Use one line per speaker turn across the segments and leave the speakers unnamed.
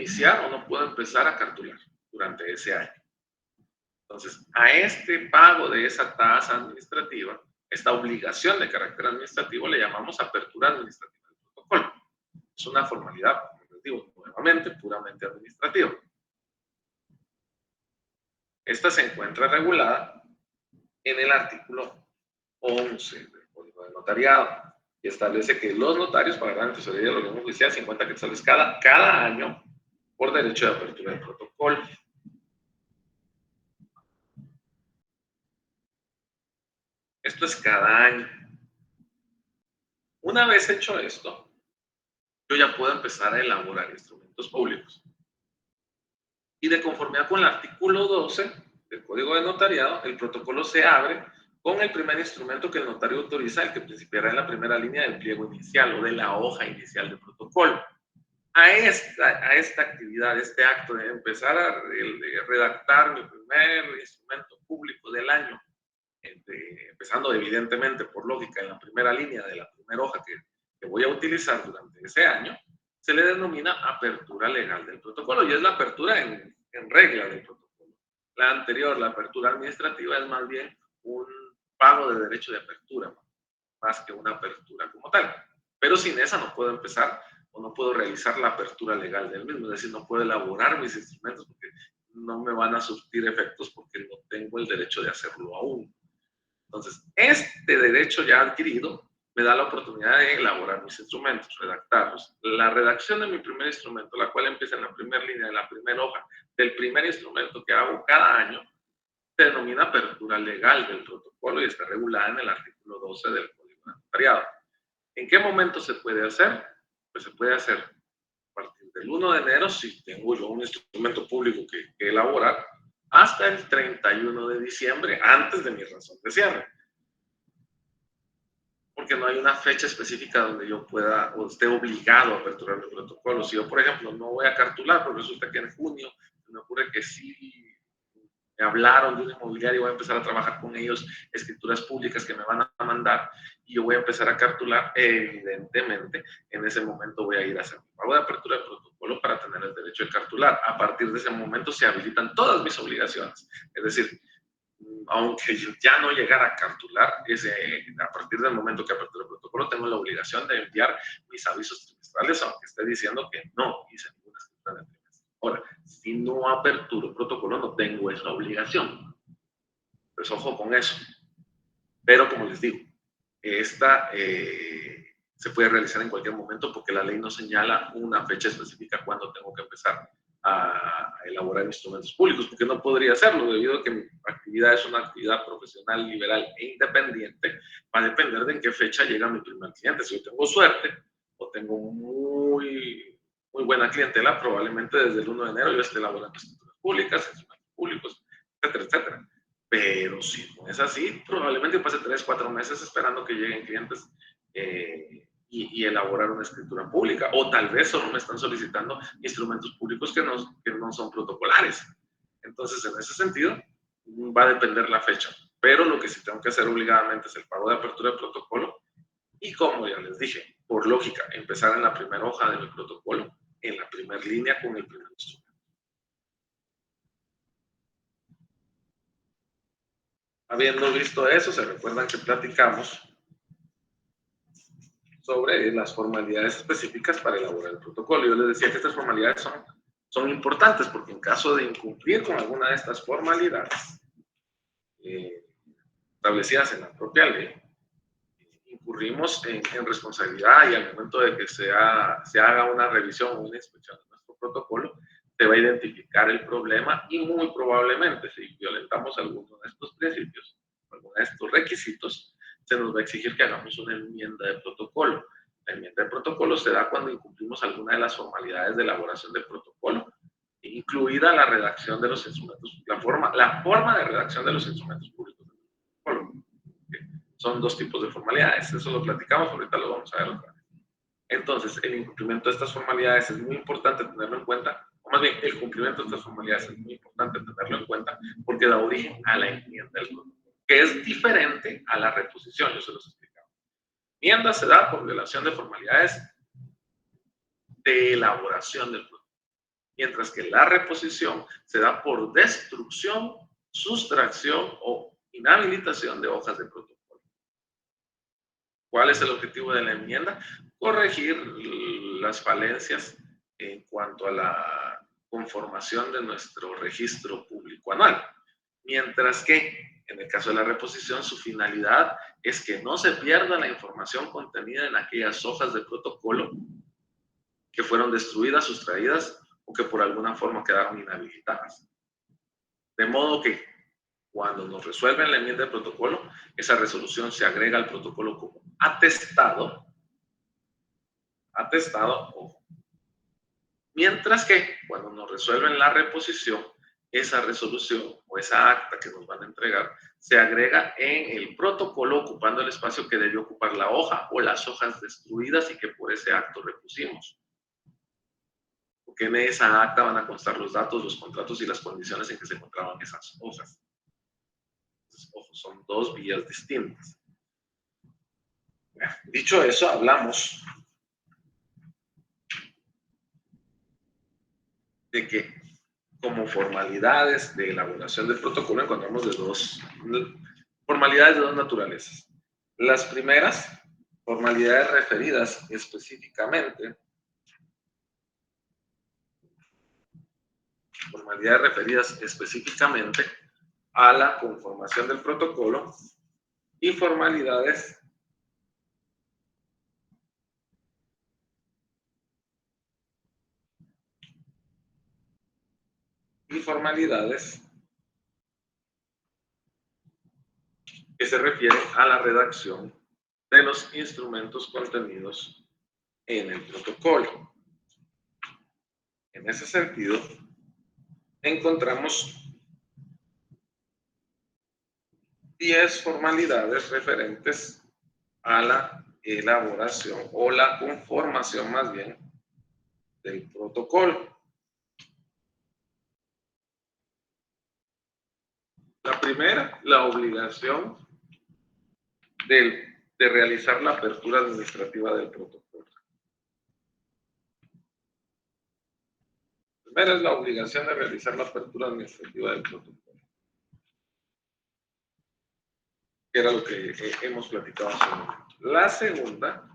iniciar o no puedo empezar a cartular durante ese año. Entonces, a este pago de esa tasa administrativa, esta obligación de carácter administrativo, le llamamos apertura administrativa del protocolo. Es una formalidad, como les digo, nuevamente, puramente administrativa. Esta se encuentra regulada en el artículo 11 del Código de Notariado, y establece que los notarios pagarán en tesorería del organismo judicial 50 quetzales cada año por derecho de apertura del protocolo. Esto es cada año. Una vez hecho esto, yo ya puedo empezar a elaborar instrumentos públicos. Y de conformidad con el artículo 12 del Código de Notariado, el protocolo se abre con el primer instrumento que el notario autoriza, el que principiará en la primera línea del pliego inicial o de la hoja inicial del protocolo. A esta actividad, este acto de empezar a redactar mi primer instrumento público del año, empezando evidentemente por lógica en la primera línea de la primera hoja que voy a utilizar durante ese año, se le denomina apertura legal del protocolo, y es la apertura en regla del protocolo. La anterior, la apertura administrativa, es más bien un pago de derecho de apertura, más que una apertura como tal. Pero sin esa no puedo empezar o no puedo realizar la apertura legal del mismo, es decir, no puedo elaborar mis instrumentos porque no me van a surtir efectos porque no tengo el derecho de hacerlo aún. Entonces, este derecho ya adquirido me da la oportunidad de elaborar mis instrumentos, redactarlos. La redacción de mi primer instrumento, la cual empieza en la primera línea de la primera hoja del primer instrumento que hago cada año, se denomina apertura legal del protocolo y está regulada en el artículo 12 del Código de Notariado. ¿En qué momento se puede hacer? Pues se puede hacer a partir del 1 de enero, si tengo yo un instrumento público que elaborar, hasta el 31 de diciembre, antes de mi razón de cierre. Porque no hay una fecha específica donde yo pueda o esté obligado a aperturar mi protocolo. Si yo, por ejemplo, no voy a cartular, pero resulta que en junio me ocurre que sí me hablaron de un inmobiliario y voy a empezar a trabajar con ellos escrituras públicas que me van a mandar y yo voy a empezar a cartular, evidentemente en ese momento voy a ir a hacer mi pago de apertura de protocolo para tener el derecho de cartular. A partir de ese momento se habilitan todas mis obligaciones. Es decir, aunque yo ya no llegara a cartular, a partir del momento que aperture el protocolo, tengo la obligación de enviar mis avisos trimestrales, aunque esté diciendo que no hice ninguna escritura de trimestre. Ahora, si no aperturo el protocolo, no tengo esa obligación. Pues ojo con eso. Pero como les digo, esta se puede realizar en cualquier momento porque la ley no señala una fecha específica cuando tengo que empezar a elaborar instrumentos públicos, porque no podría hacerlo debido a que mi actividad es una actividad profesional, liberal e independiente. Va a depender de en qué fecha llega mi primer cliente. Si yo tengo suerte o tengo muy buena clientela, probablemente desde el 1 de enero yo esté elaborando escrituras públicas, instrumentos públicos, etcétera, etcétera. Pero si no es así, probablemente pase 3-4 meses esperando que lleguen clientes y elaborar una escritura pública, o tal vez solo me están solicitando instrumentos públicos que no son protocolares. Entonces, en ese sentido, va a depender la fecha, pero lo que sí tengo que hacer obligadamente es el pago de apertura de protocolo y, como ya les dije, por lógica, empezar en la primera hoja de mi protocolo, en la primera línea con el primer instrumento. Habiendo visto eso, se recuerdan que platicamos sobre las formalidades específicas para elaborar el protocolo. Yo les decía que estas formalidades son importantes porque en caso de incumplir con alguna de estas formalidades establecidas en la propia ley, incurrimos en responsabilidad, y al momento de que se haga una revisión o una inspección de nuestro protocolo, se va a identificar el problema y muy probablemente si violentamos alguno de estos principios, alguno de estos requisitos, se nos va a exigir que hagamos una enmienda de protocolo. La enmienda de protocolo se da cuando incumplimos alguna de las formalidades de elaboración del protocolo, incluida la redacción de los instrumentos, la forma de redacción de los instrumentos públicos del protocolo. Son dos tipos de formalidades, eso lo platicamos, ahorita lo vamos a ver otra vez. Entonces, el incumplimiento de estas formalidades es muy importante tenerlo en cuenta, o más bien, el cumplimiento de estas formalidades es muy importante tenerlo en cuenta porque da origen a la enmienda del protocolo, que es diferente a la reposición, yo se los explicaba. Enmienda se da por violación de formalidades de elaboración del protocolo. mientras que la reposición se da por destrucción, sustracción o inhabilitación de hojas de protocolo. ¿Cuál es el objetivo de la enmienda? Corregir las falencias en cuanto a la conformación de nuestro registro público anual. Mientras que, en el caso de la reposición, su finalidad es que no se pierda la información contenida en aquellas hojas de protocolo que fueron destruidas, sustraídas o que por alguna forma quedaron inhabilitadas. De modo que cuando nos resuelven la enmienda de protocolo, esa resolución se agrega al protocolo como atestado, ojo. Mientras que cuando nos resuelven la reposición, esa resolución o esa acta que nos van a entregar se agrega en el protocolo ocupando el espacio que debió ocupar la hoja o las hojas destruidas y que por ese acto repusimos. Porque en esa acta van a constar los datos, los contratos y las condiciones en que se encontraban esas hojas. Entonces, ojo, son dos vías distintas. Bueno, dicho eso, hablamos de que como formalidades de elaboración del protocolo encontramos formalidades de dos naturalezas. Las primeras, formalidades referidas específicamente a la conformación del protocolo y formalidades que se refieren a la redacción de los instrumentos contenidos en el protocolo. En ese sentido, encontramos 10 formalidades referentes a la elaboración o la conformación más bien del protocolo. La primera, la obligación de realizar la apertura administrativa del protocolo. La primera es la obligación de realizar la apertura administrativa del protocolo, que era lo que hemos platicado hace un momento. La segunda,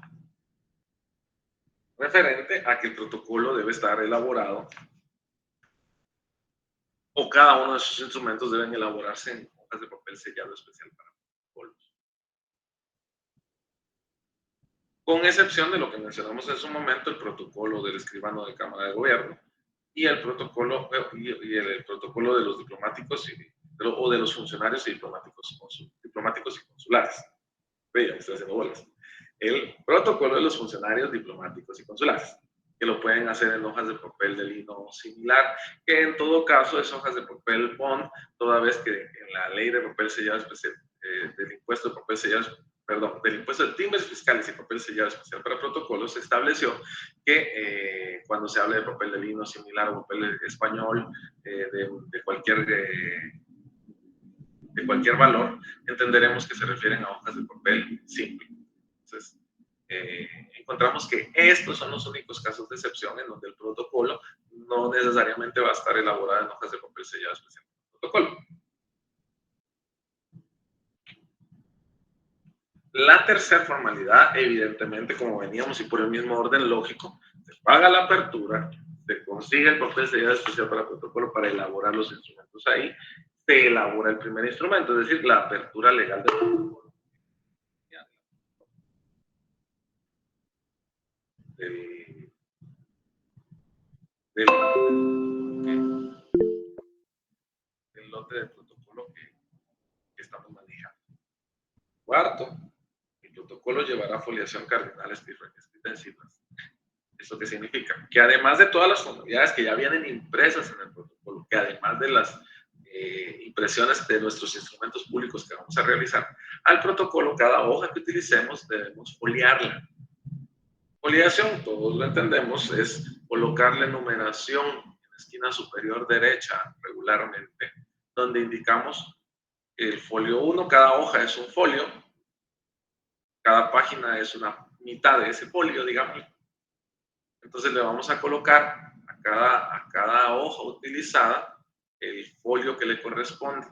referente a que el protocolo debe estar elaborado o cada uno de sus instrumentos deben elaborarse en hojas de papel sellado especial para protocolos. Con excepción de lo que mencionamos en su momento, el protocolo del escribano de Cámara de Gobierno y el protocolo de los diplomáticos o de los funcionarios y diplomáticos y consulares. Vean, estoy haciendo bolas. El protocolo de los funcionarios diplomáticos y consulares, que lo pueden hacer en hojas de papel de lino similar, que en todo caso es hojas de papel bond, toda vez que en la ley de papel sellado especial, del impuesto de papel sellado, del impuesto de timbres fiscales y papel sellado especial para protocolos, se estableció que cuando se habla de papel de lino similar o papel español de cualquier valor, entenderemos que se refieren a hojas de papel simple. Entonces, encontramos que estos son los únicos casos de excepción en donde el protocolo no necesariamente va a estar elaborado en hojas de papel sellado especial para protocolo. La tercera formalidad, evidentemente, como veníamos y por el mismo orden lógico, se paga la apertura, se consigue el papel sellado especial para protocolo para elaborar los instrumentos ahí, se elabora el primer instrumento, es decir, la apertura legal del protocolo. Del lote de protocolo que estamos manejando. Cuarto, el protocolo llevará foliación cardinal escrita en cifras. ¿Esto qué significa? Que además de todas las formalidades que ya vienen impresas en el protocolo, que además de las impresiones de nuestros instrumentos públicos que vamos a realizar, al protocolo, cada hoja que utilicemos, debemos foliarla. Foliación, todos lo entendemos, es colocarle numeración en la esquina superior derecha regularmente, donde indicamos el folio 1, cada hoja es un folio, cada página es una mitad de ese folio, digamos. Entonces le vamos a colocar a cada hoja utilizada el folio que le corresponde.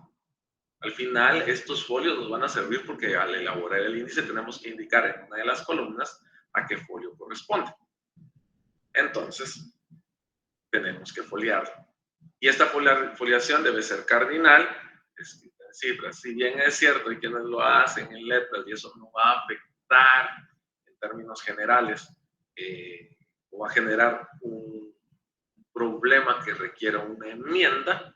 Al final, estos folios nos van a servir porque al elaborar el índice tenemos que indicar en una de las columnas a qué folio corresponde. Entonces, tenemos que foliarlo. Y esta foliación debe ser cardinal, escrita en cifras. Si bien es cierto, hay quienes lo hacen en letras y eso no va a afectar en términos generales o va a generar un problema que requiera una enmienda,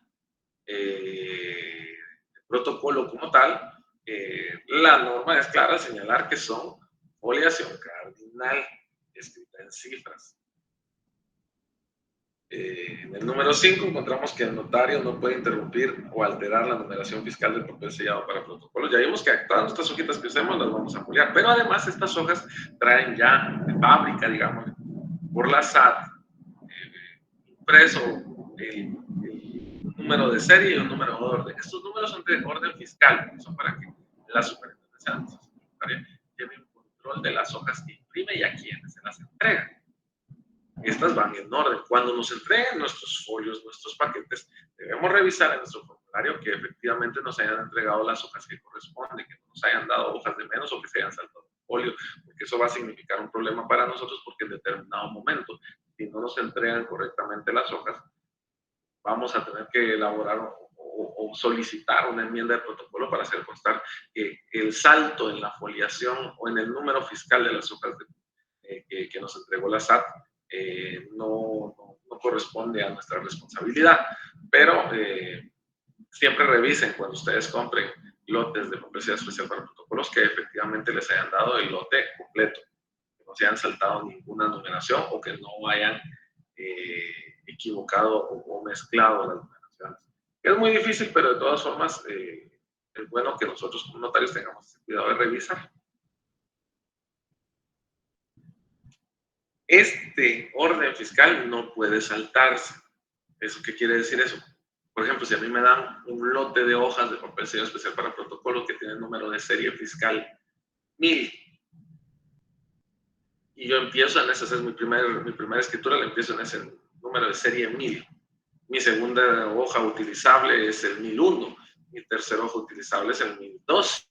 el protocolo como tal, la norma es clara, señalar que son foliación cardinal, escrita en cifras. En el número 5 encontramos que el notario no puede interrumpir o alterar la numeración fiscal del papel sellado para protocolo. Ya vimos que todas nuestras hojitas que usemos las vamos a foliar, pero además estas hojas traen ya de fábrica, digamos, por la SAT, impreso el número de serie y un número de orden. Estos números son de orden fiscal, son para que la superintendencia lleve un control de las hojas que imprime y a quienes se las entrega. Estas van en orden. Cuando nos entreguen nuestros folios, nuestros paquetes, debemos revisar en nuestro formulario que efectivamente nos hayan entregado las hojas que corresponden, que no nos hayan dado hojas de menos o que se hayan saltado el folio, porque eso va a significar un problema para nosotros porque en determinado momento, si no nos entregan correctamente las hojas, vamos a tener que elaborar o solicitar una enmienda de protocolo para hacer constar que el salto en la foliación o en el número fiscal de las hojas que nos entregó la SAT no corresponde a nuestra responsabilidad, pero siempre revisen cuando ustedes compren lotes de publicidad especial para protocolos que efectivamente les hayan dado el lote completo, que no se hayan saltado ninguna numeración o que no hayan equivocado o mezclado las numeraciones. Es muy difícil, pero de todas formas es bueno que nosotros como notarios tengamos ese cuidado de revisar. Este orden fiscal no puede saltarse. ¿Eso qué quiere decir eso? Por ejemplo, si a mí me dan un lote de hojas de papel sellado especial para protocolo que tiene el número de serie fiscal 1000 y yo empiezo en ese, esa es mi primera escritura, la empiezo en ese número de serie 1000. Mi segunda hoja utilizable es el 1001. Mi tercera hoja utilizable es el 1002.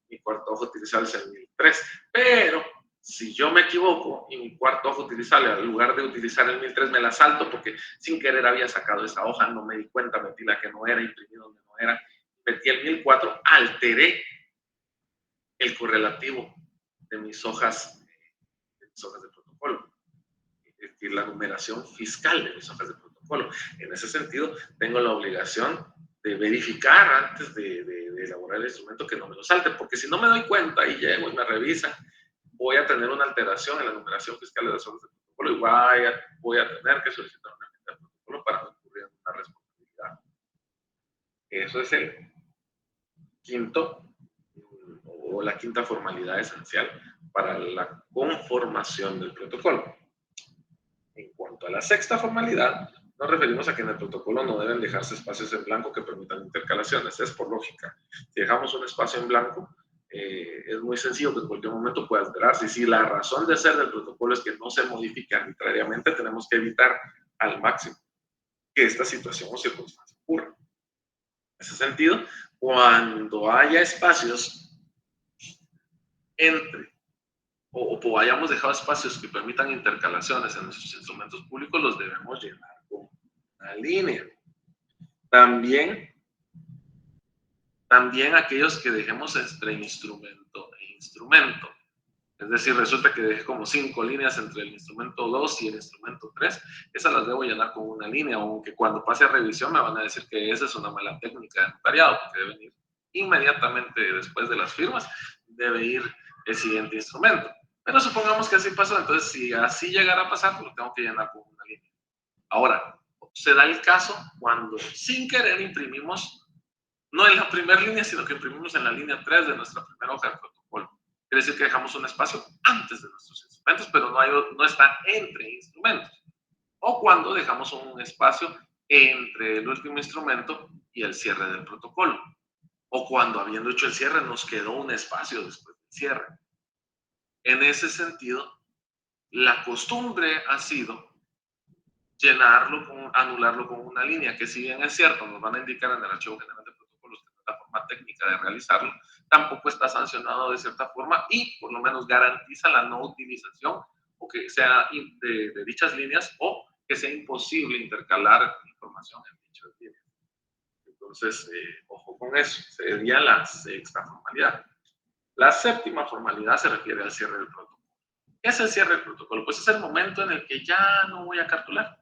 Mi cuarta hoja utilizable es el 1003. Pero si yo me equivoco y mi cuarta hoja utilizable, en lugar de utilizar el 1003, me la salto porque sin querer había sacado esa hoja, no me di cuenta, metí la que no era, imprimí donde no era, metí el 1004, alteré el correlativo de mis hojas de protocolo, es decir, la numeración fiscal de mis hojas de protocolo. En ese sentido, tengo la obligación de verificar antes de elaborar el instrumento que no me lo salte, porque si no me doy cuenta y llego y me revisan, voy a tener una alteración en la numeración fiscal de las hojas de protocolo y voy a tener que solicitar una enmienda de protocolo para no incurrir en una responsabilidad. Eso es el quinto o la quinta formalidad esencial para la conformación del protocolo. En cuanto a la sexta formalidad, nos referimos a que en el protocolo no deben dejarse espacios en blanco que permitan intercalaciones. Es por lógica. Si dejamos un espacio en blanco, es muy sencillo que en cualquier momento pueda alterarse. Y si la razón de ser del protocolo es que no se modifique arbitrariamente, tenemos que evitar al máximo que esta situación o circunstancia ocurra. En ese sentido, cuando haya espacios entre o hayamos dejado espacios que permitan intercalaciones en nuestros instrumentos públicos, los debemos llenar con una línea. También aquellos que dejemos entre instrumento e instrumento. Es decir, resulta que dejé como 5 líneas entre el instrumento 2 y el instrumento 3. Esas las debo llenar con una línea, aunque cuando pase a revisión me van a decir que esa es una mala técnica de notariado, porque deben ir inmediatamente después de las firmas, debe ir el siguiente instrumento. Pero supongamos que así pasó, entonces si así llegara a pasar, pues lo tengo que llenar con una línea. Ahora, se da el caso cuando sin querer imprimimos, no en la primera línea, sino que imprimimos en la línea 3 de nuestra primera hoja de protocolo. Quiere decir que dejamos un espacio antes de nuestros instrumentos, pero no está entre instrumentos. O cuando dejamos un espacio entre el último instrumento y el cierre del protocolo. O cuando, habiendo hecho el cierre, nos quedó un espacio después del cierre. En ese sentido, la costumbre ha sido llenarlo, anularlo con una línea, que si bien es cierto, nos van a indicar en el archivo general de protocolos que no es la forma técnica de realizarlo, tampoco está sancionado de cierta forma y por lo menos garantiza la no utilización o que sea de dichas líneas o que sea imposible intercalar información en dichas líneas. Entonces, ojo con eso, sería la sexta formalidad. La séptima formalidad se refiere al cierre del protocolo. ¿Qué es el cierre del protocolo? Pues es el momento en el que ya no voy a cartular,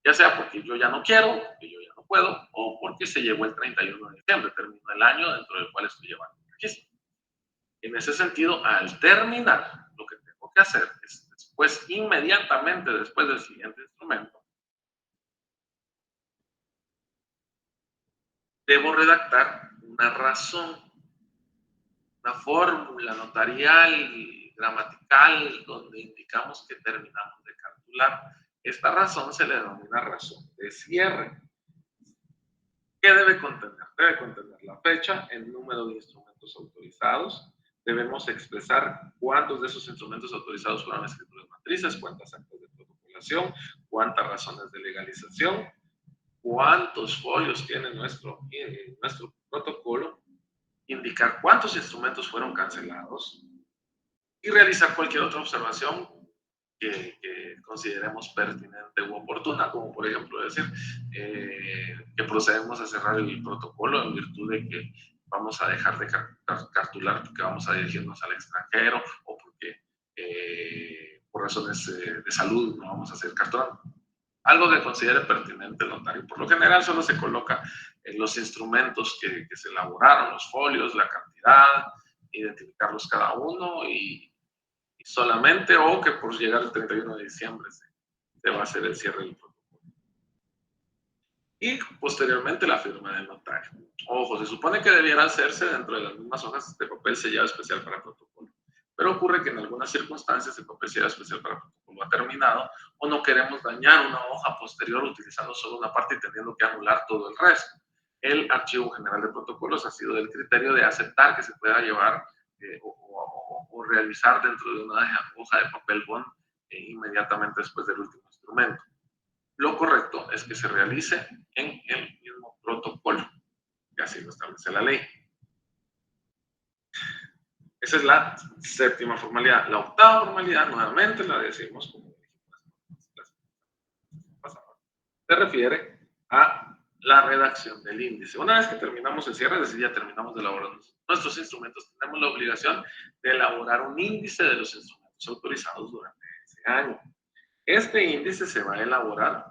ya sea porque yo ya no quiero, porque yo ya no puedo, o porque se llegó el 31 de diciembre, terminó el año dentro del cual estoy llevando el registro. En ese sentido, al terminar, lo que tengo que hacer es después, inmediatamente después del siguiente instrumento, debo redactar una razón, una fórmula notarial, gramatical, donde indicamos que terminamos de calcular. Esta razón se le denomina razón de cierre. ¿Qué debe contener? Debe contener la fecha, el número de instrumentos autorizados. Debemos expresar cuántos de esos instrumentos autorizados fueron escrituras matrices, cuántas actas de protocolación, cuántas razones de legalización, cuántos folios tiene nuestro protocolo, indicar cuántos instrumentos fueron cancelados y realizar cualquier otra observación que consideremos pertinente u oportuna, como por ejemplo decir que procedemos a cerrar el protocolo en virtud de que vamos a dejar de cartular porque vamos a dirigirnos al extranjero o porque por razones de salud no vamos a hacer cartulando. Algo que considere pertinente el notario. Por lo general solo se coloca en los instrumentos que se elaboraron, los folios, la cantidad, identificarlos cada uno y solamente, o que por llegar el 31 de diciembre se va a hacer el cierre del protocolo. Y posteriormente la firma del notario. Ojo, se supone que debiera hacerse dentro de las mismas hojas de papel sellado especial para protocolo, pero ocurre que en algunas circunstancias el papel sellado especial para protocolo ha terminado o no queremos dañar una hoja posterior utilizando solo una parte y teniendo que anular todo el resto. El Archivo General de Protocolos ha sido del criterio de aceptar que se pueda llevar o realizar dentro de una hoja de papel bond inmediatamente después del último instrumento. Lo correcto es que se realice en el mismo protocolo, que así lo establece la ley. Esa es la séptima formalidad. La octava formalidad, nuevamente la decimos como se refiere a la redacción del índice. Una vez que terminamos el cierre, es decir, ya terminamos de elaborar nuestros instrumentos, tenemos la obligación de elaborar un índice de los instrumentos autorizados durante ese año. Este índice se va a elaborar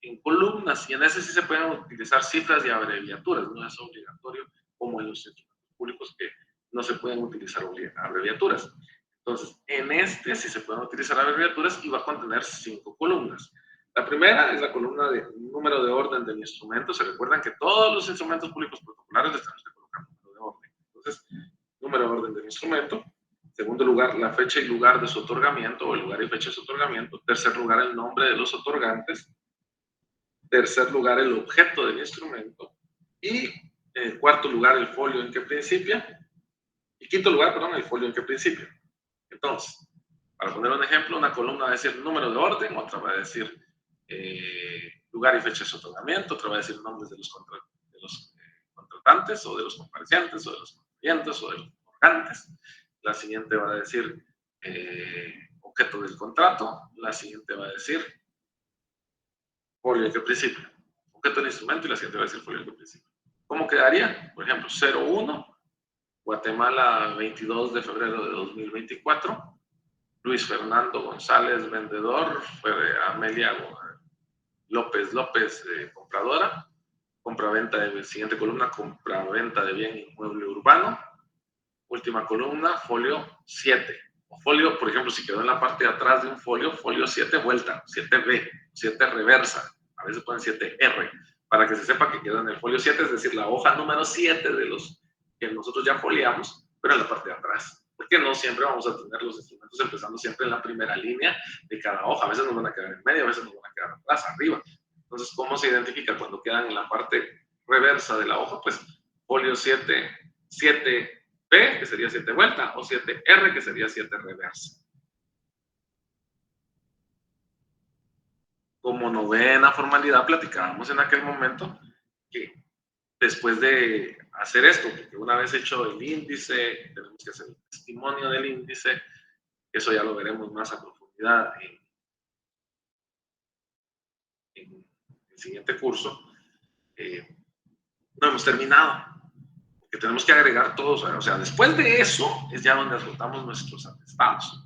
en columnas y en ese sí se pueden utilizar cifras y abreviaturas, no es obligatorio como en los instrumentos públicos que no se pueden utilizar abreviaturas. Entonces, en este sí se pueden utilizar abreviaturas y va a contener 5 columnas. La primera es la columna de número de orden del instrumento. Se recuerdan que todos los instrumentos públicos protocolares les tenemos que colocar número de orden. Entonces, número de orden del instrumento. Segundo lugar, la fecha y lugar de su otorgamiento, o el lugar y fecha de su otorgamiento. Tercer lugar, el nombre de los otorgantes. Tercer lugar, el objeto del instrumento. Y en cuarto lugar, el folio en que principia. Y quinto lugar, perdón, el folio en que principia. Entonces, para poner un ejemplo, una columna va a decir número de orden, otra va a decir lugar y fecha de su otorgamiento, otra va a decir nombres de los contratantes o de los comparecientes o de los contribuyentes o de los otorgantes. La siguiente va a decir objeto del contrato. La siguiente va a decir folio en que principia. Objeto del instrumento y la siguiente va a decir folio en que principia. ¿Cómo quedaría? Por ejemplo, 01, Guatemala, 22 de febrero de 2024. Luis Fernando González, vendedor. Amelia López, compradora. Compraventa de siguiente columna, compraventa de bien inmueble urbano. Última columna, folio 7. O folio, por ejemplo, si quedó en la parte de atrás de un folio, folio 7 vuelta, 7B, 7 reversa. A veces ponen 7R, para que se sepa que quedó en el folio 7, es decir, la hoja número 7 de los que nosotros ya foliamos, pero en la parte de atrás. Porque no siempre vamos a tener los instrumentos empezando siempre en la primera línea de cada hoja. A veces nos van a quedar en medio, a veces nos van a quedar atrás, arriba. Entonces, ¿cómo se identifica cuando quedan en la parte reversa de la hoja? Pues folio 7, 7B, que sería 7 vuelta, o 7R, que sería 7 reversa. Como novena formalidad, platicábamos en aquel momento que después de hacer esto, porque una vez hecho el índice, tenemos que hacer el testimonio del índice, eso ya lo veremos más a profundidad en el siguiente curso. No hemos terminado, porque tenemos que agregar todos, o sea, después de eso es ya donde adjuntamos nuestros atestados.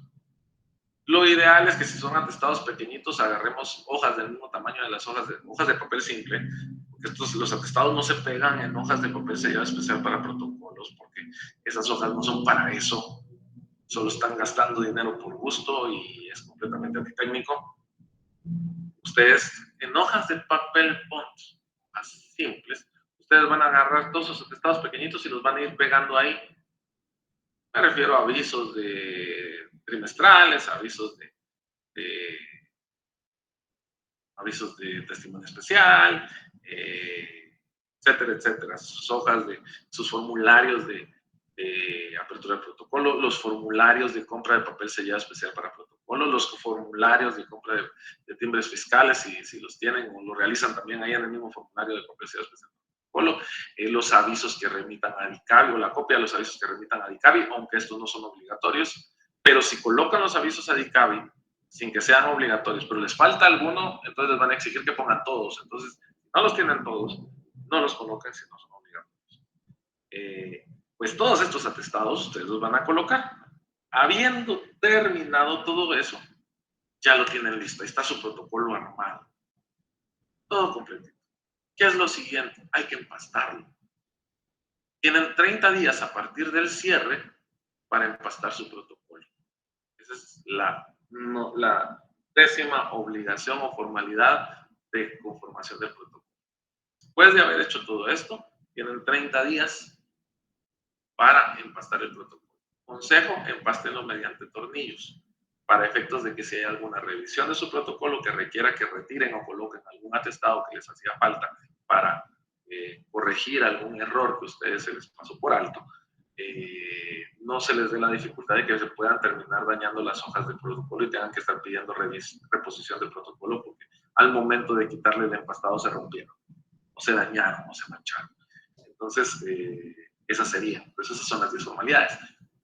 Lo ideal es que si son atestados pequeñitos, agarremos hojas del mismo tamaño de las hojas de papel simple, porque los atestados no se pegan en hojas de papel sellado especial para protocolos, porque esas hojas no son para eso, solo están gastando dinero por gusto y es completamente antitécnico. Ustedes en hojas de papel bond, así simples, ustedes van a agarrar todos esos atestados pequeñitos y los van a ir pegando ahí. Me refiero a avisos de trimestrales, avisos de testimonio especial, etcétera, etcétera. Sus hojas sus formularios de apertura del protocolo, los formularios de compra de papel sellado especial para protocolo, los formularios de compra de timbres fiscales, si los tienen o lo realizan también ahí en el mismo formulario de papel sellado especial para protocolo, los avisos que remitan a DICABI o la copia de los avisos que remitan a DICABI, aunque estos no son obligatorios, pero si colocan los avisos a DICABI, sin que sean obligatorios, pero les falta alguno, entonces les van a exigir que pongan todos. Entonces, si no los tienen todos, no los coloquen si no son obligatorios. Pues todos estos atestados ustedes los van a colocar. Habiendo terminado todo eso, ya lo tienen listo. Ahí está su protocolo armado. Todo completito. ¿Qué es lo siguiente? Hay que empastarlo. Tienen 30 días a partir del cierre para empastar su protocolo. Esa es la 10ª obligación o formalidad de conformación del protocolo. Después de haber hecho todo esto, tienen 30 días para empastar el protocolo. Consejo, empástenlo mediante tornillos, para efectos de que si hay alguna revisión de su protocolo que requiera que retiren o coloquen algún atestado que les hacía falta para corregir algún error que a ustedes se les pasó por alto, no se les dé la dificultad de que se puedan terminar dañando las hojas del protocolo y tengan que estar pidiendo reposición del protocolo porque al momento de quitarle el empastado se rompieron, o se dañaron, o se mancharon. Entonces, esa sería, pues esas son las 10 formalidades.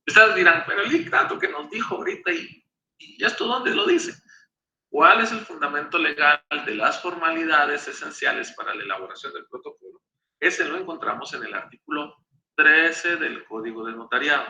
Ustedes dirán, pero el dictato que nos dijo ahorita, ¿y esto dónde lo dice? ¿Cuál es el fundamento legal de las formalidades esenciales para la elaboración del protocolo? Ese lo encontramos en el artículo 13 del Código de Notariado.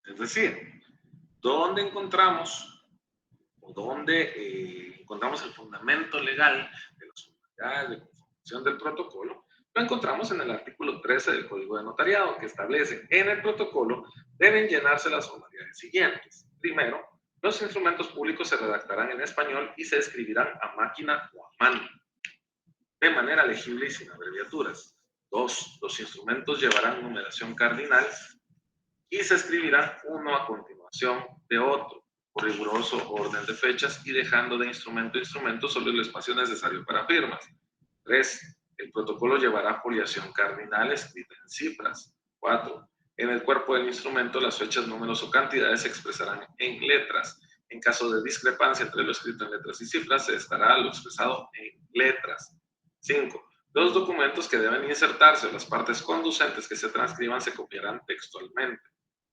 Es decir, ¿dónde encontramos o dónde encontramos el fundamento legal de las formalidades de conformación del protocolo? Lo encontramos en el artículo 13 del Código de Notariado, que establece en el protocolo deben llenarse las formalidades siguientes. Primero, los instrumentos públicos se redactarán en español y se escribirán a máquina o a mano, de manera legible y sin abreviaturas. Dos, los instrumentos llevarán numeración cardinal y se escribirán uno a continuación de otro, por riguroso orden de fechas y dejando de instrumento a instrumento solo el espacio necesario para firmas. 3. El protocolo llevará foliación cardinal escrita en cifras. 4. En el cuerpo del instrumento las fechas, números o cantidades se expresarán en letras. En caso de discrepancia entre lo escrito en letras y cifras, se estará lo expresado en letras. 5. Los documentos que deben insertarse o las partes conducentes que se transcriban se copiarán textualmente.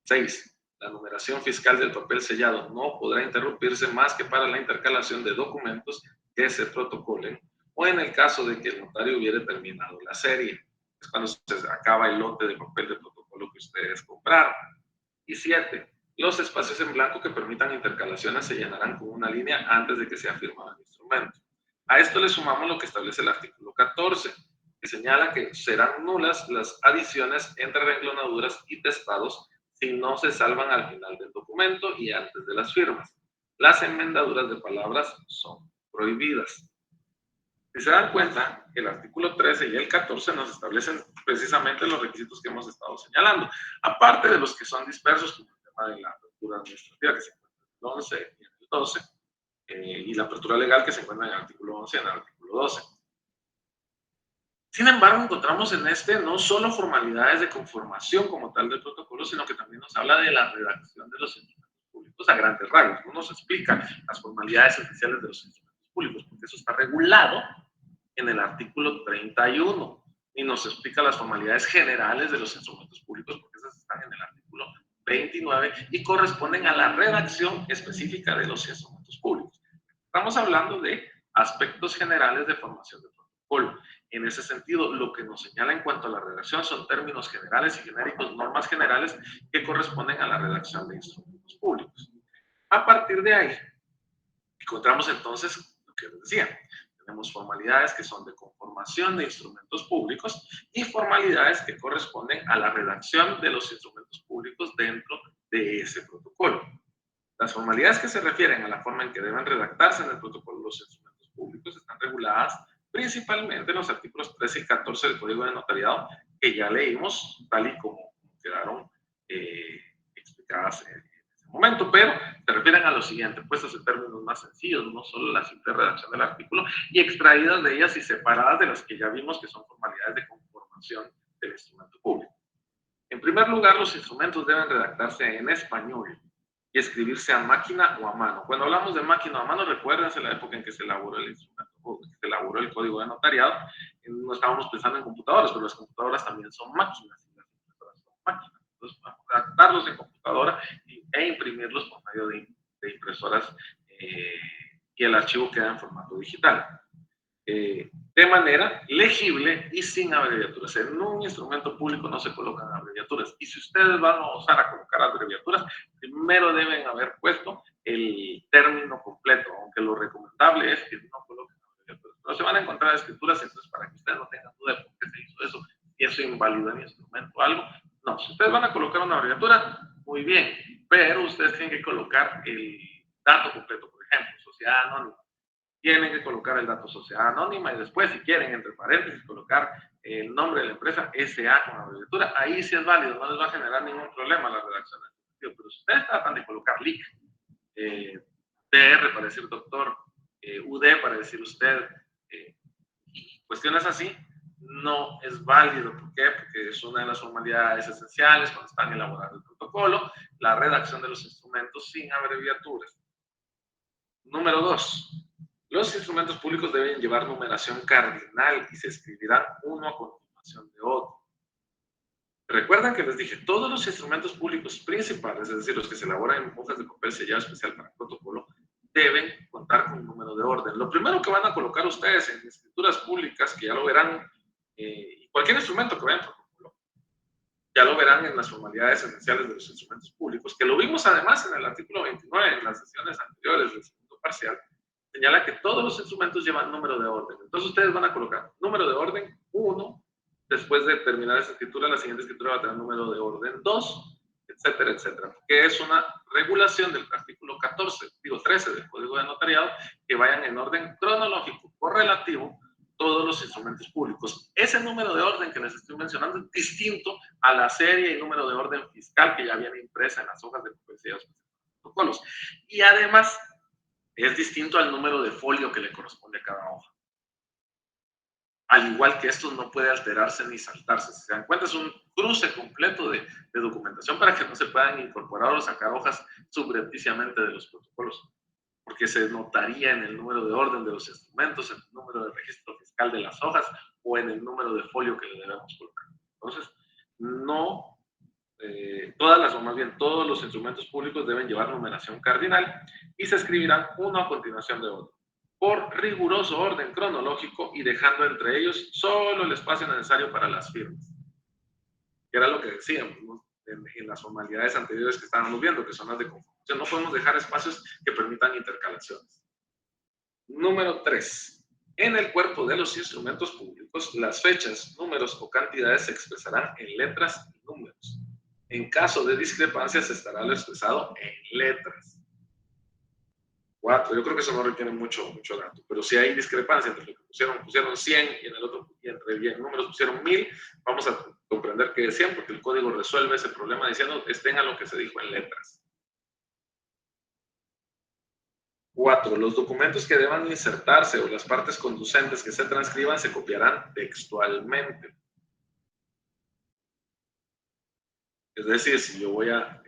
6. La numeración fiscal del papel sellado no podrá interrumpirse más que para la intercalación de documentos que se protocolen o en el caso de que el notario hubiere terminado la serie. Es cuando se acaba el lote de papel de protocolo que ustedes compraron. Y 7. Los espacios en blanco que permitan intercalaciones se llenarán con una línea antes de que sea firmado el instrumento. A esto le sumamos lo que establece el artículo 14, que señala que serán nulas las adiciones entre renglonaduras y testados si no se salvan al final del documento y antes de las firmas. Las enmendaduras de palabras son prohibidas. Si se dan cuenta, el artículo 13 y el 14 nos establecen precisamente los requisitos que hemos estado señalando, aparte de los que son dispersos, como el tema de la apertura administrativa que se encuentra en el 11 y en el 12, y la apertura legal que se encuentra en el artículo 11 y en el artículo 12. Sin embargo, encontramos en este no solo formalidades de conformación como tal del protocolo, sino que también nos habla de la redacción de los instrumentos públicos a grandes rasgos. No nos explica las formalidades esenciales de los instrumentos públicos, porque eso está regulado en el artículo 31, y nos explica las formalidades generales de los instrumentos públicos, porque esas están en el artículo 29 y corresponden a la redacción específica de los instrumentos públicos. Estamos hablando de aspectos generales de formación de protocolo. En ese sentido, lo que nos señala en cuanto a la redacción son términos generales y genéricos, normas generales que corresponden a la redacción de instrumentos públicos. A partir de ahí, encontramos entonces lo que les decía. Tenemos formalidades que son de conformación de instrumentos públicos y formalidades que corresponden a la redacción de los instrumentos públicos dentro de ese protocolo. Las formalidades que se refieren a la forma en que deben redactarse en el protocolo los instrumentos públicos están reguladas principalmente en los artículos 13 y 14 del Código de Notariado, que ya leímos tal y como quedaron explicadas en ese momento, pero se refieren a lo siguiente, puestos en términos más sencillos, no solo la simple redacción del artículo, y extraídas de ellas y separadas de las que ya vimos que son formalidades de conformación del instrumento público. En primer lugar, los instrumentos deben redactarse en español y escribirse a máquina o a mano. Cuando hablamos de máquina o a mano, recuérdense la época en que se elaboró el instrumento, que se elaboró el código de notariado. No estábamos pensando en computadoras, pero las computadoras también son máquinas y las impresoras son máquinas. Entonces, vamos a redactarlos en computadora e imprimirlos por medio de impresoras y el archivo queda en formato digital. De manera legible y sin abreviaturas. En un instrumento público no se colocan abreviaturas. Y si ustedes van a usar a colocar abreviaturas, primero deben haber puesto el término completo, aunque lo recomendable es que no coloquen abreviaturas. Pero se van a encontrar escrituras, entonces para que ustedes no tengan duda de por qué se hizo eso, si eso invalida mi instrumento o algo. No, si ustedes van a colocar una abreviatura, muy bien, pero ustedes tienen que colocar el dato completo, por ejemplo, sociedad anónima. Tienen que colocar el dato sociedad anónima y después, si quieren, entre paréntesis, colocar el nombre de la empresa, SA con abreviatura. Ahí sí es válido, no les va a generar ningún problema la redacción. Pero si ustedes tratan de colocar LIC, DR para decir doctor, UD para decir usted, cuestiones así, no es válido. ¿Por qué? Porque es una de las formalidades esenciales cuando están elaborando el protocolo, la redacción de los instrumentos sin abreviaturas. Número 2. Los instrumentos públicos deben llevar numeración cardinal y se escribirán uno a continuación de otro. Recuerdan que les dije, todos los instrumentos públicos principales, es decir, los que se elaboran en hojas de papel sellado especial para protocolo, deben contar con un número de orden. Lo primero que van a colocar ustedes en escrituras públicas, que ya lo verán, cualquier instrumento que vayan a protocolo, ya lo verán en las formalidades esenciales de los instrumentos públicos, que lo vimos además en el artículo 29, en las sesiones anteriores del segundo parcial, señala que todos los instrumentos llevan número de orden. Entonces ustedes van a colocar número de orden 1, después de terminar esa escritura, la siguiente escritura va a tener número de orden 2, etcétera, etcétera. Que es una regulación del artículo 13 del Código de Notariado, que vayan en orden cronológico correlativo todos los instrumentos públicos. Ese número de orden que les estoy mencionando es distinto a la serie y número de orden fiscal que ya viene impresa en las hojas de publicidad de protocolos. Y además, es distinto al número de folio que le corresponde a cada hoja. Al igual que esto no puede alterarse ni saltarse. Si se dan cuenta, es un cruce completo de documentación para que no se puedan incorporar o sacar hojas subrepticiamente de los protocolos, porque se notaría en el número de orden de los instrumentos, en el número de registro fiscal de las hojas o en el número de folio que le debemos colocar. Entonces, no todos los instrumentos públicos deben llevar numeración cardinal y se escribirán uno a continuación de otro, por riguroso orden cronológico y dejando entre ellos solo el espacio necesario para las firmas. Que era lo que decíamos, ¿no? en las formalidades anteriores que estábamos viendo, que son las de conformación. No podemos dejar espacios que permitan intercalaciones. Número 3. En el cuerpo de los instrumentos públicos, las fechas, números o cantidades se expresarán en letras y números. En caso de discrepancias, estará lo expresado en letras. 4. Yo creo que eso no requiere mucho dato, pero si hay discrepancia entre lo que pusieron 100 y en el otro, y entre bien números pusieron 1000, vamos a comprender que es 100 porque el código resuelve ese problema diciendo estén a lo que se dijo en letras. 4. Los documentos que deban insertarse o las partes conducentes que se transcriban se copiarán textualmente. Es decir, si yo voy a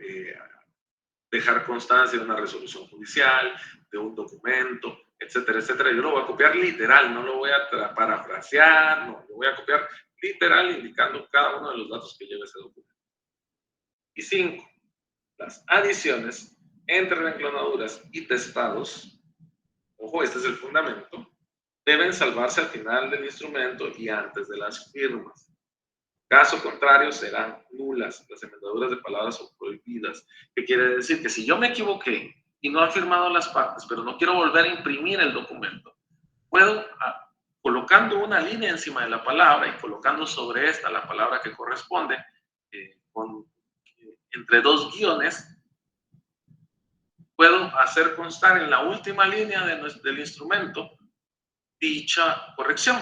dejar constancia de una resolución judicial, de un documento, etcétera, etcétera, yo lo voy a copiar literal, no lo voy a parafrasear, no, lo voy a copiar literal indicando cada uno de los datos que lleva ese documento. Y 5. Las adiciones entre reenclonaduras y testados, ojo, este es el fundamento, deben salvarse al final del instrumento y antes de las firmas. Caso contrario, serán nulas. Las enmendaduras de palabras son prohibidas. ¿Qué quiere decir? Que si yo me equivoqué y no he firmado las partes, pero no quiero volver a imprimir el documento, puedo, colocando una línea encima de la palabra y colocando sobre esta la palabra que corresponde, entre dos guiones, puedo hacer constar en la última línea del instrumento dicha corrección.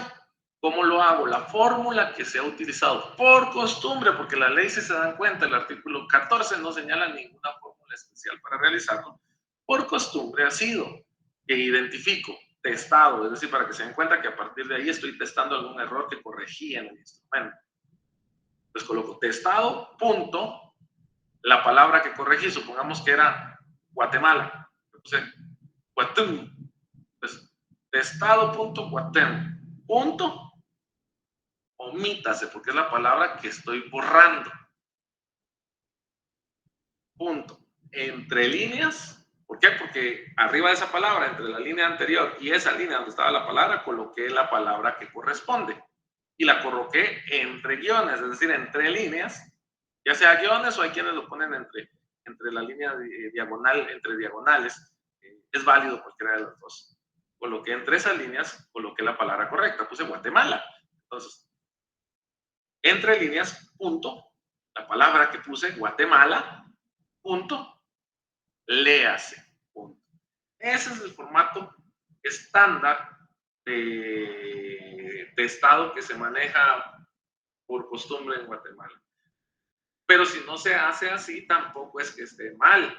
¿Cómo lo hago? La fórmula que se ha utilizado por costumbre, porque la ley, si se dan cuenta, el artículo 14 no señala ninguna fórmula especial para realizarlo. Por costumbre ha sido que identifico testado, es decir, para que se den cuenta que a partir de ahí estoy testando algún error que corregí en el instrumento. Entonces coloco testado, punto, la palabra que corregí, supongamos que era Guatemala. Entonces, Guatem. Entonces, testado.guatem. Punto, omítase, porque es la palabra que estoy borrando. Punto. Entre líneas, ¿por qué? Porque arriba de esa palabra, entre la línea anterior y esa línea donde estaba la palabra, coloqué la palabra que corresponde. Y la coloqué entre guiones, es decir, entre líneas, ya sea guiones o hay quienes lo ponen entre la línea diagonal, entre diagonales. Es válido cualquiera de las dos. Coloqué entre esas líneas, coloqué la palabra correcta, puse Guatemala. Entonces, entre líneas, punto, la palabra que puse, Guatemala, punto, léase, punto. Ese es el formato estándar de testado que se maneja por costumbre en Guatemala. Pero si no se hace así, tampoco es que esté mal.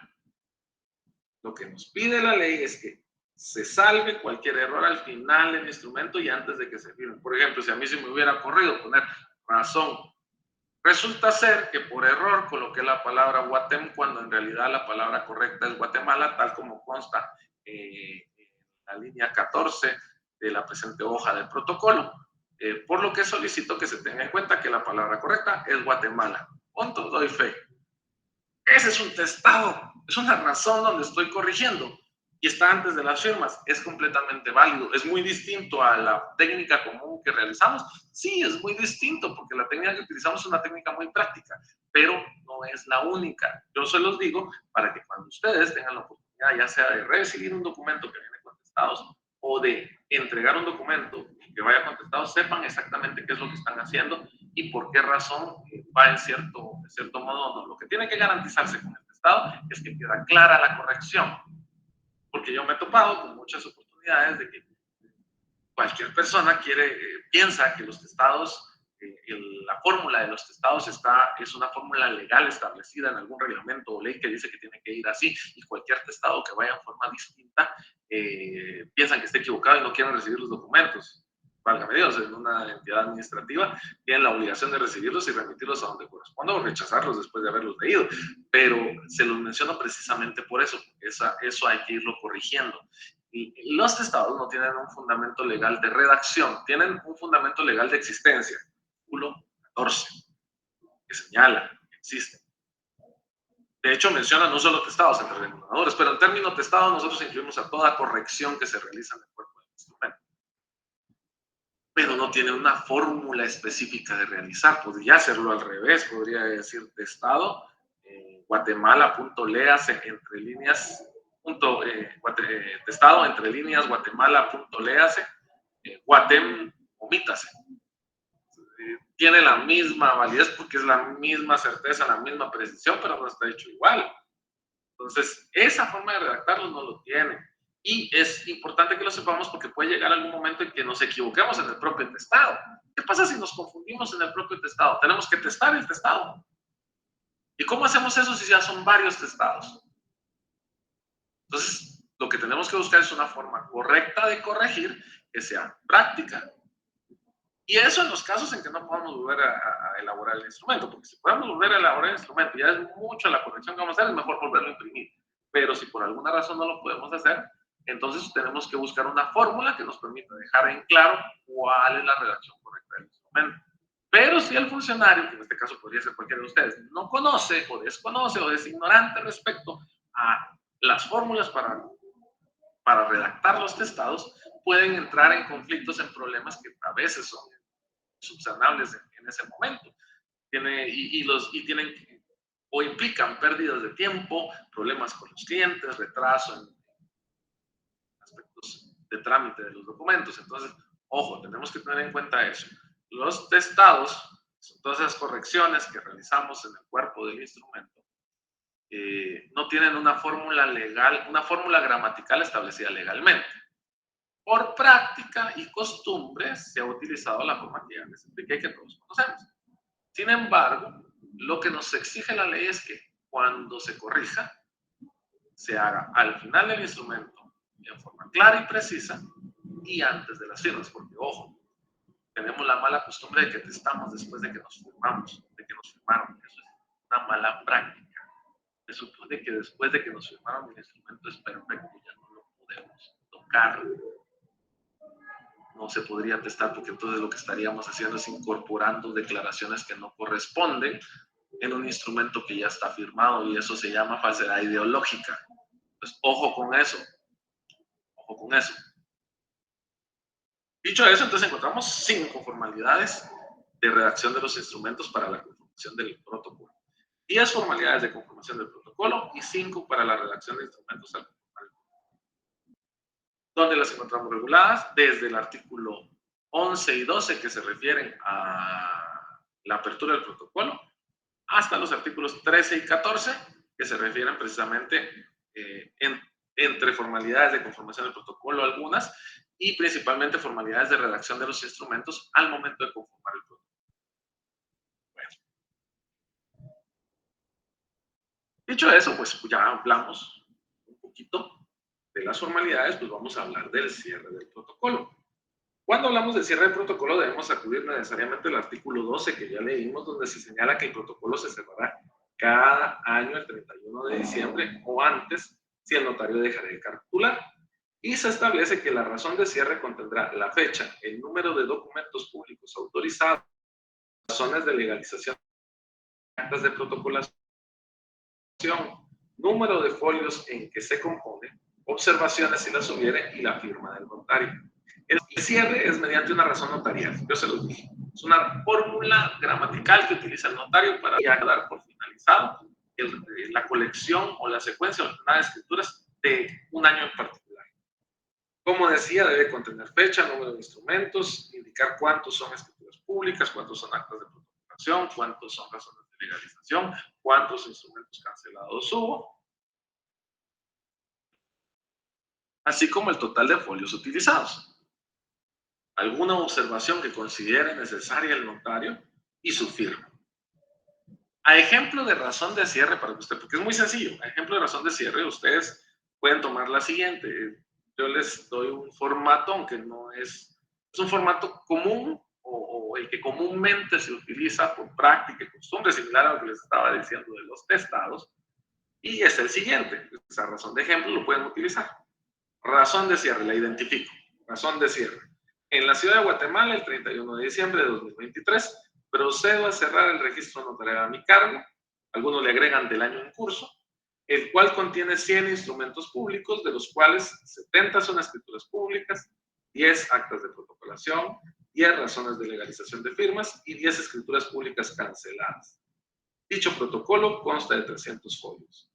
Lo que nos pide la ley es que se salve cualquier error al final del instrumento y antes de que se firme. Por ejemplo, si a mí se me hubiera ocurrido poner razón, resulta ser que por error coloqué la palabra Guatem cuando en realidad la palabra correcta es Guatemala, tal como consta en la línea 14 de la presente hoja del protocolo. Por lo que solicito que se tenga en cuenta que la palabra correcta es Guatemala. Punto, doy fe. Ese es un testado, es una razón donde estoy corrigiendo y está antes de las firmas, es completamente válido. ¿Es muy distinto a la técnica común que realizamos? Sí, es muy distinto porque la técnica que utilizamos es una técnica muy práctica, pero no es la única. Yo se los digo para que cuando ustedes tengan la oportunidad, ya sea de recibir un documento que viene contestados o de entregar un documento que vaya contestado, sepan exactamente qué es lo que están haciendo y por qué razón va en cierto modo no. Lo que tiene que garantizarse con el testado es que queda clara la corrección, porque yo me he topado con muchas oportunidades de que cualquier persona piensa que los testados, la fórmula de los testados es una fórmula legal establecida en algún reglamento o ley que dice que tiene que ir así, y cualquier testado que vaya en forma distinta piensan que está equivocado y no quieren recibir los documentos. Válgame Dios, en una entidad administrativa tienen la obligación de recibirlos y remitirlos a donde corresponda o rechazarlos después de haberlos leído. Pero se los menciono precisamente por eso, porque eso hay que irlo corrigiendo. Y los testados no tienen un fundamento legal de redacción, tienen un fundamento legal de existencia. Artículo 14, que señala que existen. De hecho, menciona no solo testados entre reguladores, pero en término testado nosotros incluimos a toda corrección que se realiza en el cuerpo del instrumento. Pero no tiene una fórmula específica de realizar. Podría hacerlo al revés, podría decir testado, Guatemala.léase entre líneas, testado entre líneas, Guatemala.léase, Guatem, omítase. Tiene la misma validez porque es la misma certeza, la misma precisión, pero no está hecho igual. Entonces, esa forma de redactarlo no lo tiene. Y es importante que lo sepamos porque puede llegar algún momento en que nos equivoquemos en el propio testado. ¿Qué pasa si nos confundimos en el propio testado? Tenemos que testar el testado. ¿Y cómo hacemos eso si ya son varios testados? Entonces, lo que tenemos que buscar es una forma correcta de corregir que sea práctica. Y eso en los casos en que no podamos volver a elaborar el instrumento, porque si podemos volver a elaborar el instrumento, ya es mucho la corrección que vamos a hacer, es mejor volverlo a imprimir. Pero si por alguna razón no lo podemos hacer, entonces tenemos que buscar una fórmula que nos permita dejar en claro cuál es la redacción correcta del instrumento. Pero si el funcionario, que en este caso podría ser cualquiera de ustedes, no conoce o desconoce o es ignorante respecto a las fórmulas para redactar los testados, pueden entrar en conflictos, en problemas que a veces son subsanables en ese momento. Tienen o implican pérdidas de tiempo, problemas con los clientes, retraso en aspectos de trámite de los documentos. Entonces, ojo, tenemos que tener en cuenta eso. Los testados son todas esas correcciones que realizamos en el cuerpo del instrumento. No tienen una fórmula legal, una fórmula gramatical establecida legalmente. Por práctica y costumbre se ha utilizado la forma que ya les expliqué, que todos conocemos. Sin embargo, lo que nos exige la ley es que cuando se corrija, se haga al final del instrumento en forma clara y precisa y antes de las firmas, porque ojo, tenemos la mala costumbre de que testamos después de que nos firmamos, de que nos firmaron. Eso es una mala práctica. Se supone que después de que nos firmaron el instrumento es perfecto, ya no lo podemos tocar. No se podría testar porque entonces lo que estaríamos haciendo es incorporando declaraciones que no corresponden en un instrumento que ya está firmado y eso se llama falsedad ideológica. Pues ojo con eso. Ojo con eso. Dicho eso, entonces encontramos 5 formalidades de redacción de los instrumentos para la conformación del protocolo. 10 formalidades de conformación del protocolo y 5 para la redacción de instrumentos al donde las encontramos reguladas desde el artículo 11 y 12 que se refieren a la apertura del protocolo hasta los artículos 13 y 14 que se refieren precisamente entre formalidades de conformación del protocolo algunas y principalmente formalidades de redacción de los instrumentos al momento de conformar el protocolo. Bueno. Dicho eso, pues ya hablamos un poquito de las formalidades, pues vamos a hablar del cierre del protocolo. Cuando hablamos de cierre del protocolo debemos acudir necesariamente al artículo 12 que ya leímos, donde se señala que el protocolo se cerrará cada año el 31 de diciembre o antes si el notario dejará de cartular. Y se establece que la razón de cierre contendrá la fecha, el número de documentos públicos autorizados, razones de legalización, actas de protocolación, número de folios en que se compone, observaciones si las hubiere y la firma del notario. El cierre es mediante una razón notarial, yo se los dije. Es una fórmula gramatical que utiliza el notario para ya dar por finalizado la colección o la secuencia ordenada de escrituras de un año en particular. Como decía, debe contener fecha, número de instrumentos, indicar cuántos son escrituras públicas, cuántos son actas de protocolación, cuántos son razones de legalización, cuántos instrumentos cancelados hubo, así como el total de folios utilizados. Alguna observación que considere necesaria el notario y su firma. A ejemplo de razón de cierre para usted, porque es muy sencillo, a ejemplo de razón de cierre, ustedes pueden tomar la siguiente. Yo les doy un formato, aunque no es un formato común o el que comúnmente se utiliza por práctica y costumbre, similar a lo que les estaba diciendo de los testados, y es el siguiente. Esa razón de ejemplo lo pueden utilizar. Razón de cierre, la identifico. Razón de cierre. En la ciudad de Guatemala, el 31 de diciembre de 2023, procedo a cerrar el registro notarial a mi cargo, algunos le agregan del año en curso, el cual contiene 100 instrumentos públicos, de los cuales 70 son escrituras públicas, 10 actas de protocolación, 10 razones de legalización de firmas y 10 escrituras públicas canceladas. Dicho protocolo consta de 300 folios.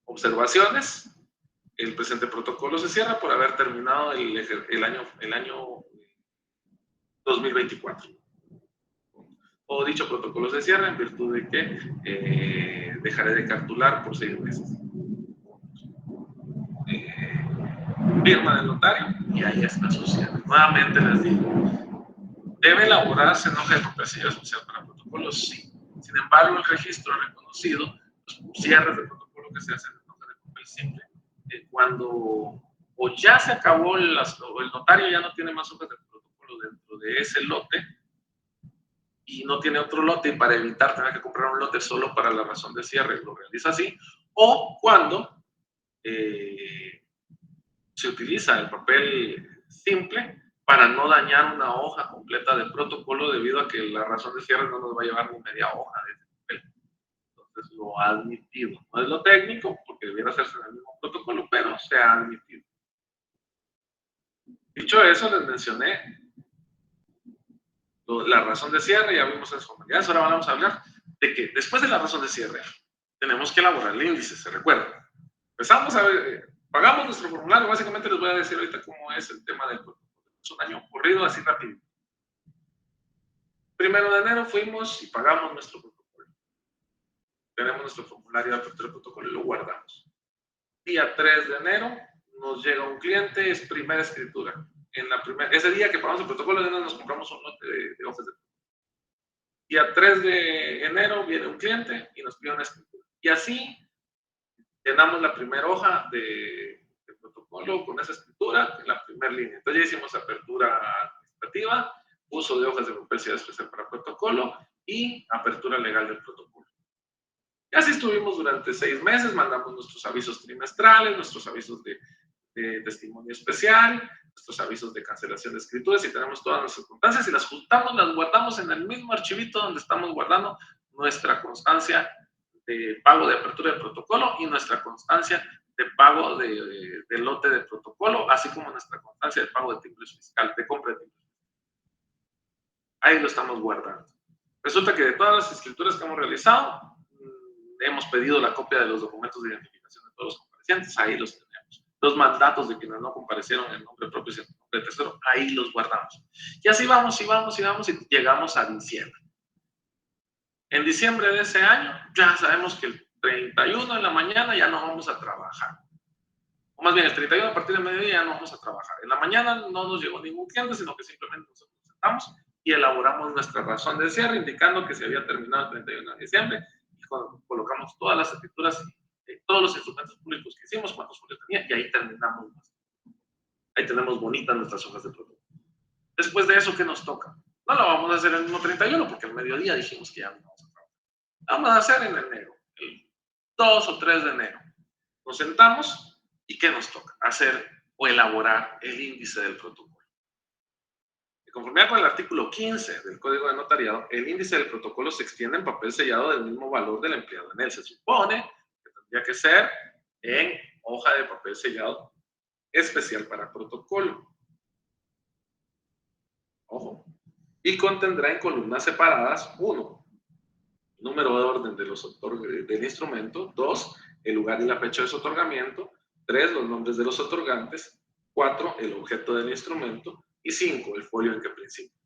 Observaciones. El presente protocolo se cierra por haber terminado el año 2024. O dicho protocolo se cierra en virtud de que dejaré de cartular por 6 meses. firma del notario y ahí está su cierre. Nuevamente les digo, ¿debe elaborarse en hoja de papel sellado especial para protocolos? Sí. Sin embargo, el registro ha reconocido los cierres de protocolo que se hacen en hoja de papel simple. Cuando o ya se acabó o el notario ya no tiene más hojas de protocolo dentro de ese lote y no tiene otro lote, y para evitar tener que comprar un lote solo para la razón de cierre, lo realiza así, o cuando se utiliza el papel simple para no dañar una hoja completa del protocolo debido a que la razón de cierre no nos va a llevar ni media hoja de ese papel. Entonces lo ha admitido. No es lo técnico, porque debiera hacerse en el mismo protocolo, pero se ha admitido. Dicho eso, les mencioné la razón de cierre, ya vimos las formalidades. Ahora vamos a hablar de que después de la razón de cierre tenemos que elaborar el índice, ¿se recuerda? Empezamos a ver, pagamos nuestro formulario. Básicamente les voy a decir ahorita cómo es el tema del protocolo. Es un año corrido, así rápido. 1 de enero fuimos y pagamos nuestro protocolo. Tenemos nuestro formulario de apertura del protocolo y lo guardamos. Día 3 de enero nos llega un cliente, es primera escritura. Ese día que pagamos el protocolo, nos compramos un lote de hojas de protocolo. Día 3 de enero viene un cliente y nos pide una escritura. Y así llenamos la primera hoja de protocolo con esa escritura en la primera línea. Entonces ya hicimos apertura administrativa, uso de hojas de papel sellado especial para protocolo y apertura legal del protocolo. Y así estuvimos durante 6 meses, mandamos nuestros avisos trimestrales, nuestros avisos de testimonio especial, nuestros avisos de cancelación de escrituras, y tenemos todas nuestras constancias y las juntamos, las guardamos en el mismo archivito donde estamos guardando nuestra constancia de pago de apertura de protocolo y nuestra constancia de pago de lote de protocolo, así como nuestra constancia de pago de timbres fiscal, de compra de timbres. Ahí lo estamos guardando. Resulta que de todas las escrituras que hemos realizado, hemos pedido la copia de los documentos de identificación de todos los comparecientes, ahí los tenemos. Los mandatos de quienes no comparecieron en nombre propio y en nombre de tercero, ahí los guardamos. Y así vamos y vamos y vamos y llegamos a diciembre. En diciembre de ese año ya sabemos que el 31 de la mañana ya no vamos a trabajar. O más bien, el 31 a partir del mediodía ya no vamos a trabajar. En la mañana no nos llegó ningún cliente, sino que simplemente nos sentamos y elaboramos nuestra razón de cierre, indicando que se había terminado el 31 de diciembre, y colocamos todas las escrituras, todos los instrumentos públicos que hicimos, cuántos folios tenía, y ahí terminamos. Ahí tenemos bonitas nuestras hojas de protocolo. Después de eso, ¿qué nos toca? No lo vamos a hacer el mismo 31, porque el mediodía dijimos que ya no vamos a trabajar. Lo vamos a hacer en enero, el 2 o 3 de enero. Nos sentamos y ¿qué nos toca? Hacer o elaborar el índice del protocolo. De conformidad con el artículo 15 del Código de Notariado, el índice del protocolo se extiende en papel sellado del mismo valor del empleado en él. Se supone que tendría que ser en hoja de papel sellado especial para protocolo. Ojo. Y contendrá en columnas separadas: 1, número de orden de los del instrumento; 2, el lugar y la fecha de su otorgamiento; 3, los nombres de los otorgantes; 4, el objeto del instrumento; y 5, el folio en que principia.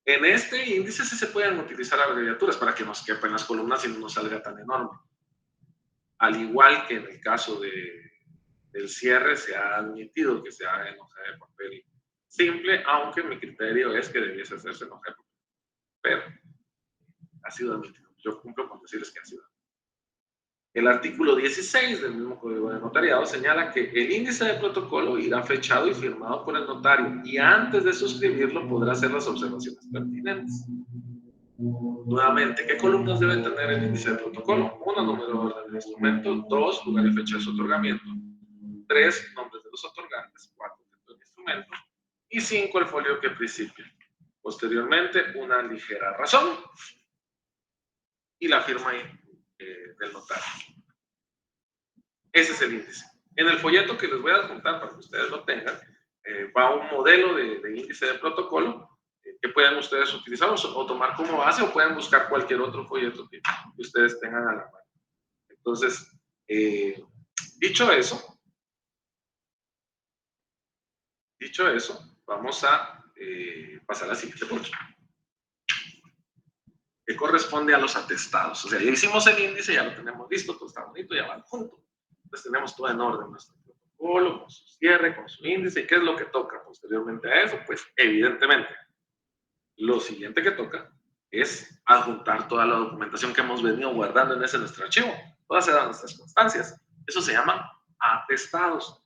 En este índice sí se pueden utilizar abreviaturas para que nos quepan las columnas y no nos salga tan enorme. Al igual que en el caso del cierre, se ha admitido que se haga en hoja de papel simple, aunque mi criterio es que debiese hacerse en hoja de papel. Pero ha sido admitido. Yo cumplo con decirles que ha sido admitido. El artículo 16 del mismo Código de Notariado señala que el índice de protocolo irá fechado y firmado por el notario, y antes de suscribirlo podrá hacer las observaciones pertinentes. Nuevamente, ¿qué columnas debe tener el índice de protocolo? 1, número de orden del instrumento; 2, lugar y fecha de su otorgamiento; 3, nombres de los otorgantes; 4, objeto del instrumento; y 5, el folio que principia. Posteriormente, una ligera razón y la firma del notario. Ese es el índice. En el folleto que les voy a adjuntar para que ustedes lo tengan, va un modelo de índice de protocolo que puedan ustedes utilizar o tomar como base, o pueden buscar cualquier otro folleto que ustedes tengan a la mano. Entonces, dicho eso, vamos a pasar a la siguiente punto, que corresponde a los atestados. O sea, ya hicimos el índice, ya lo tenemos listo, todo está bonito, ya va junto. Entonces tenemos todo en orden nuestro protocolo. protocolo, con su cierre, con su índice. ¿Y qué es lo que toca posteriormente a eso? Pues evidentemente, lo siguiente que toca es adjuntar toda la documentación que hemos venido guardando en ese nuestro archivo, todas esas nuestras constancias. Eso se llaman atestados.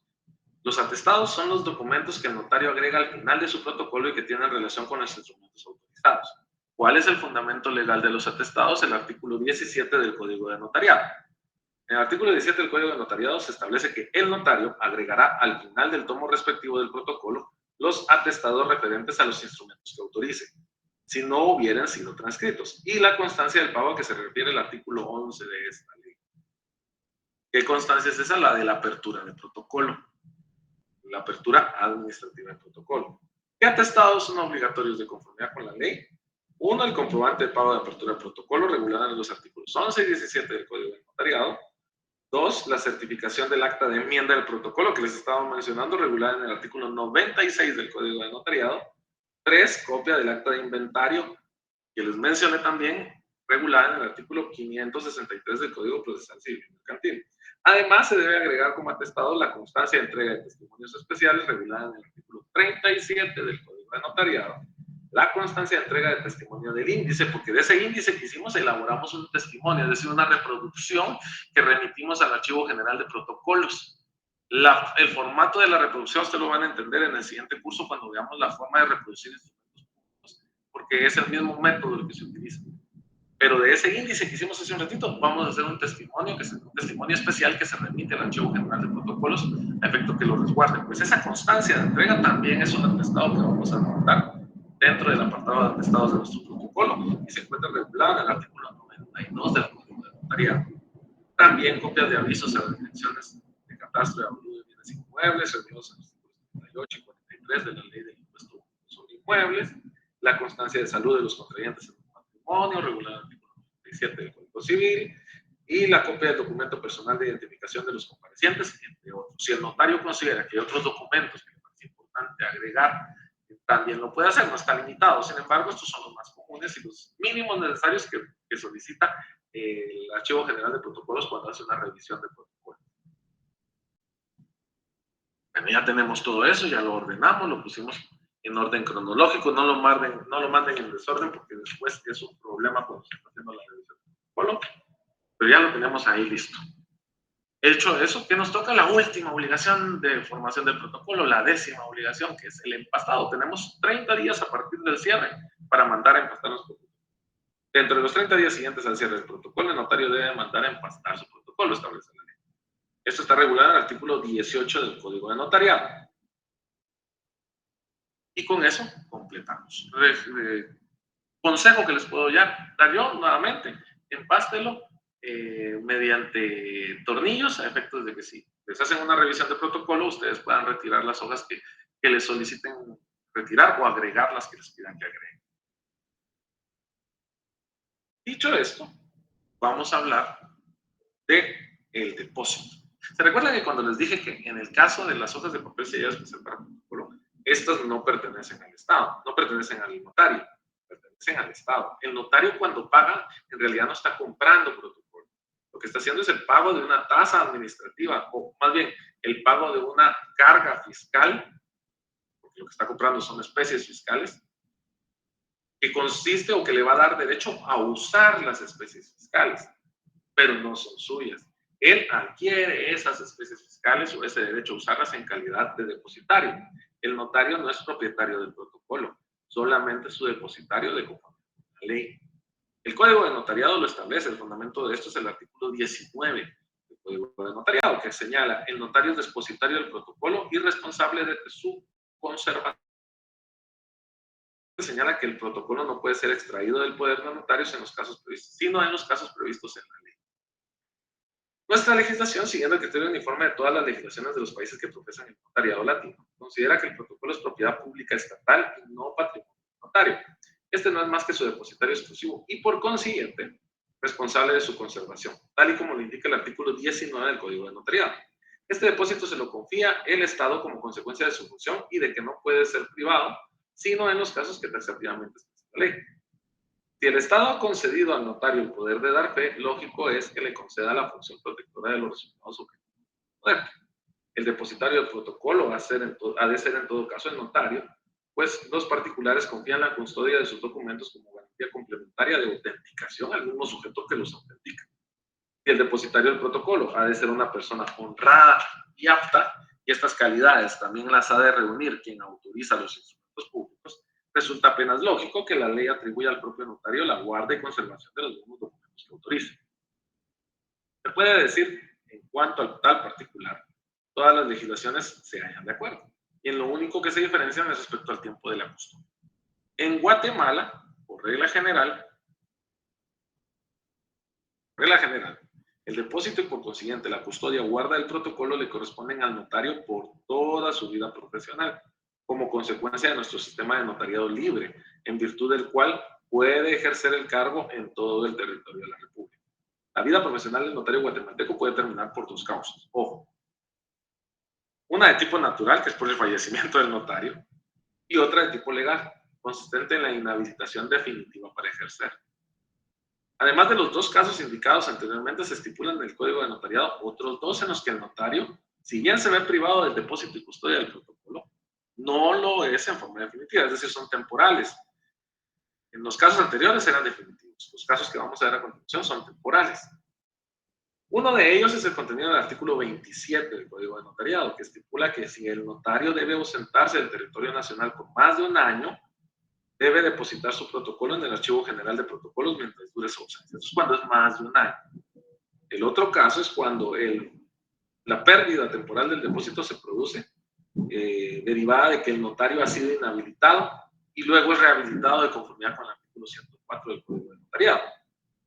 Los atestados son los documentos que el notario agrega al final de su protocolo y que tienen relación con los instrumentos autorizados. ¿Cuál es el fundamento legal de los atestados? El artículo 17 del Código de Notariado. En el artículo 17 del Código de Notariado se establece que el notario agregará al final del tomo respectivo del protocolo los atestados referentes a los instrumentos que autorice, si no hubieran sido transcritos, y la constancia del pago a que se refiere el artículo 11 de esta ley. ¿Qué constancia es esa? La de la apertura de protocolo, la apertura administrativa del protocolo. ¿Qué atestados son obligatorios de conformidad con la ley? Uno, el comprobante de pago de apertura del protocolo, regulado en los artículos 11 y 17 del Código de Notariado. Dos, la certificación del acta de enmienda del protocolo que les estaba mencionando, regulada en el artículo 96 del Código de Notariado. Tres, copia del acta de inventario que les mencioné también, regulada en el artículo 563 del Código Procesal Civil y Mercantil. Además, se debe agregar como atestado la constancia de entrega de testimonios especiales, regulada en el artículo 37 del Código de Notariado. La constancia de entrega de testimonio del índice, porque de ese índice que hicimos elaboramos un testimonio, es decir, una reproducción que remitimos al Archivo General de Protocolos. El formato de la reproducción ustedes lo van a entender en el siguiente curso cuando veamos la forma de reproducir instrumentos públicos, porque es el mismo método el que se utiliza. Pero de ese índice que hicimos hace un ratito, vamos a hacer un testimonio especial que se remite al Archivo General de Protocolos a efecto que lo resguarde. Pues esa constancia de entrega también es un atestado que vamos a anotar dentro del apartado de atestados de nuestro protocolo y se encuentra regulado en el artículo 92 del Código de Notariado. También copias de avisos a las direcciones de catastro y avalúo de bienes inmuebles, reunidos en los artículos 38 y 43 de la Ley del Impuesto sobre Inmuebles, la constancia de salud de los contrayentes en el patrimonio, regulada en el artículo 97 del Código Civil, y la copia del documento personal de identificación de los comparecientes, entre otros. Si el notario considera que hay otros documentos que es importante agregar, también lo puede hacer, no está limitado. Sin embargo, estos son los más comunes y los mínimos necesarios que solicita el Archivo General de Protocolos cuando hace una revisión de protocolo. Bueno, ya tenemos todo eso, ya lo ordenamos, lo pusimos en orden cronológico, no lo manden en desorden porque después es un problema cuando se está haciendo la revisión del protocolo, pero ya lo tenemos ahí listo. Hecho eso, ¿qué nos toca? La última obligación de formación del protocolo, la 10ª obligación, que es el empastado. Tenemos 30 días a partir del cierre para mandar a empastar los protocolos. Dentro de los 30 días siguientes al cierre del protocolo, el notario debe mandar a empastar su protocolo, establece la ley. Esto está regulado en el artículo 18 del Código de Notariado. Y con eso completamos. Consejo que les puedo dar yo nuevamente, empástelo mediante tornillos a efectos de que si les hacen una revisión de protocolo, ustedes puedan retirar las hojas que les soliciten retirar o agregar las que les pidan que agreguen. Dicho esto, vamos a hablar del depósito. ¿Se recuerdan que cuando les dije que en el caso de las hojas de papel selladas especial para protocolo, estas no pertenecen al Estado, no pertenecen al notario, pertenecen al Estado? El notario cuando paga, en realidad no está comprando protocolo. Lo que está haciendo es el pago de una tasa administrativa, o más bien, el pago de una carga fiscal, porque lo que está comprando son especies fiscales, que consiste o que le va a dar derecho a usar las especies fiscales, pero no son suyas. Él adquiere esas especies fiscales o ese derecho a usarlas en calidad de depositario. El notario no es propietario del protocolo, solamente su depositario de conformidad con la ley. El Código de Notariado lo establece, el fundamento de esto es el artículo 19 del Código de Notariado, que señala: el notario es depositario del protocolo y responsable de su conservación. Señala que el protocolo no puede ser extraído del poder de notarios en los casos previstos, sino en los casos previstos en la ley. Nuestra legislación, siguiendo el criterio uniforme de todas las legislaciones de los países que profesan el notariado latino, considera que el protocolo es propiedad pública estatal y no patrimonio notario. Este no es más que su depositario exclusivo y, por consiguiente, responsable de su conservación, tal y como lo indica el artículo 19 del Código de Notariado. Este depósito se lo confía el Estado como consecuencia de su función y de que no puede ser privado, sino en los casos que taxativamente establece la ley. Si el Estado ha concedido al notario el poder de dar fe, lógico es que le conceda la función protectora de los resultados objetivos del poder. El depositario del protocolo ha de ser en todo caso el notario, pues los particulares confían la custodia de sus documentos como garantía complementaria de autenticación al mismo sujeto que los autentica. Y el depositario del protocolo ha de ser una persona honrada y apta, y estas calidades también las ha de reunir quien autoriza los instrumentos públicos. Resulta apenas lógico que la ley atribuya al propio notario la guarda y conservación de los mismos documentos que autorice. Se puede decir, en cuanto al tal particular, todas las legislaciones se hallan de acuerdo, y en lo único que se diferencian es respecto al tiempo de la custodia. En Guatemala, por regla general, el depósito y por consiguiente la custodia o guarda del protocolo le corresponden al notario por toda su vida profesional, como consecuencia de nuestro sistema de notariado libre, en virtud del cual puede ejercer el cargo en todo el territorio de la República. La vida profesional del notario guatemalteco puede terminar por dos causas. Ojo, una de tipo natural, que es por el fallecimiento del notario, y otra de tipo legal, consistente en la inhabilitación definitiva para ejercer. Además de los dos casos indicados anteriormente, se estipulan en el Código de Notariado otros dos en los que el notario, si bien se ve privado del depósito y custodia del protocolo, no lo es en forma definitiva, es decir, son temporales. En los casos anteriores eran definitivos, los casos que vamos a ver a continuación son temporales. Uno de ellos es el contenido del artículo 27 del Código de Notariado, que estipula que si el notario debe ausentarse del territorio nacional por más de un año, debe depositar su protocolo en el Archivo General de Protocolos mientras dure su ausencia. Eso es cuando es más de un año. El otro caso es cuando la pérdida temporal del depósito se produce derivada de que el notario ha sido inhabilitado y luego es rehabilitado de conformidad con el artículo 104 del Código de Notariado.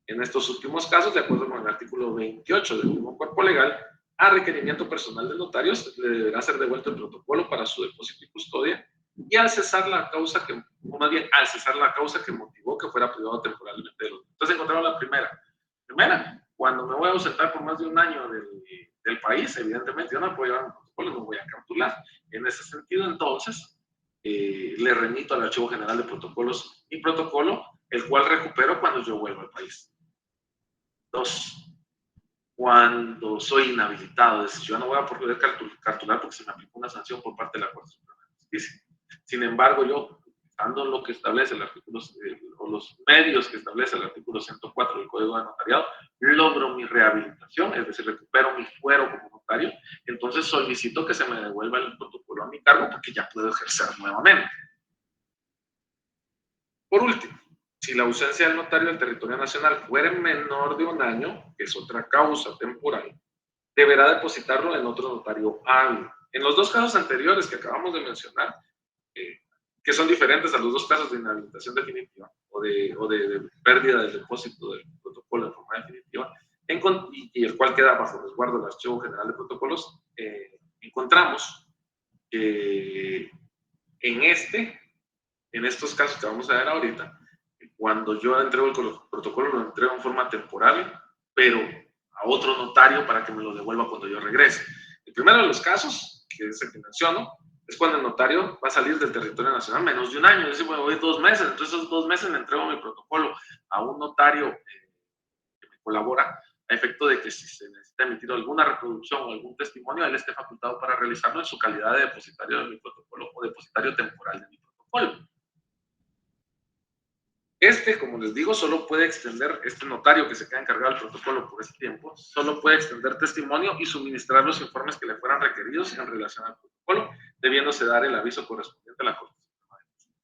En estos últimos casos, de acuerdo con el artículo 28 del mismo cuerpo legal, a requerimiento personal del notario le deberá ser devuelto el protocolo para su depósito y custodia, y al cesar la causa que, o más bien, al cesar la causa que motivó que fuera privado temporalmente de los. Entonces encontramos la primera. Cuando me voy a ausentar por más de un año del país, evidentemente yo no puedo llevar un protocolo, no voy a capturar. En ese sentido, entonces, le remito al Archivo General de Protocolos mi protocolo, el cual recupero cuando yo vuelvo al país. Dos, cuando soy inhabilitado, es decir, yo no voy a poder cartular porque se me aplicó una sanción por parte de la Corte Suprema de Justicia. Sin embargo, yo, utilizando lo que establece el artículo, o los medios que establece el artículo 104 del Código de Notariado, logro mi rehabilitación, es decir, recupero mi fuero como notario, entonces solicito que se me devuelva el protocolo a mi cargo porque ya puedo ejercer nuevamente. Por último, si la ausencia del notario del territorio nacional fuera menor de un año, que es otra causa temporal, deberá depositarlo en otro notario hábil. En los dos casos anteriores que acabamos de mencionar, que son diferentes a los dos casos de inhabilitación definitiva o de pérdida del depósito del protocolo de forma definitiva, y el cual queda bajo resguardo del Archivo General de Protocolos, encontramos que en estos casos que vamos a ver ahorita, cuando yo entrego el protocolo, lo entrego en forma temporal, pero a otro notario para que me lo devuelva cuando yo regrese. El primero de los casos, que es el que menciono, es cuando el notario va a salir del territorio nacional menos de un año. Es decir, bueno, voy 2 meses, entonces esos 2 meses le entrego mi protocolo a un notario que me colabora, a efecto de que si se necesita emitir alguna reproducción o algún testimonio, él esté facultado para realizarlo en su calidad de depositario de mi protocolo o depositario temporal de mi protocolo. Como les digo, solo puede extender, este notario que se queda encargado del protocolo por este tiempo, solo puede extender testimonio y suministrar los informes que le fueran requeridos en relación al protocolo, debiéndose dar el aviso correspondiente a la Corte Suprema de Justicia.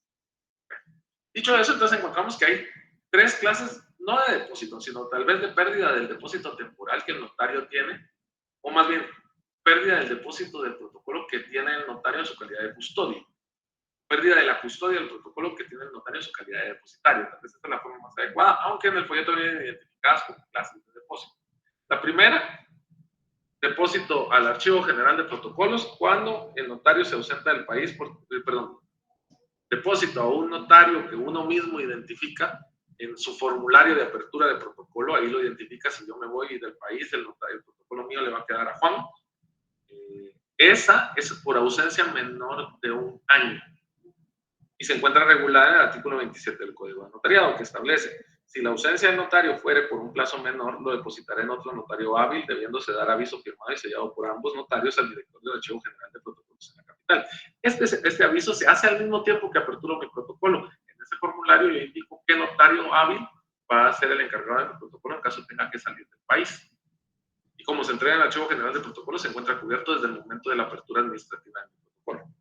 Dicho eso, entonces encontramos que hay 3 clases, no de depósito, sino tal vez de pérdida del depósito temporal que el notario tiene, o más bien, pérdida del depósito del protocolo que tiene el notario en su calidad de custodio. Pérdida de la custodia del protocolo que tiene el notario en su calidad de depositario. Tal vez esta es la forma más adecuada, aunque en el folleto vienen identificadas como clases de depósito. La primera, depósito al Archivo General de Protocolos cuando el notario se ausenta del país, depósito a un notario que uno mismo identifica en su formulario de apertura de protocolo, ahí lo identifica. Si yo me voy del país, el protocolo mío le va a quedar a Juan. Esa es por ausencia menor de un año. Y se encuentra regulada en el artículo 27 del Código de Notariado, que establece, Si la ausencia del notario fuere por un plazo menor, lo depositará en otro notario hábil, debiéndose dar aviso firmado y sellado por ambos notarios al director del Archivo General de Protocolos en la capital. Este aviso se hace al mismo tiempo que aperturo mi protocolo. En ese formulario yo indico qué notario hábil va a ser el encargado de mi protocolo en caso tenga que salir del país. Y como se entrega en el Archivo General de Protocolos, se encuentra cubierto desde el momento de la apertura administrativa del protocolo.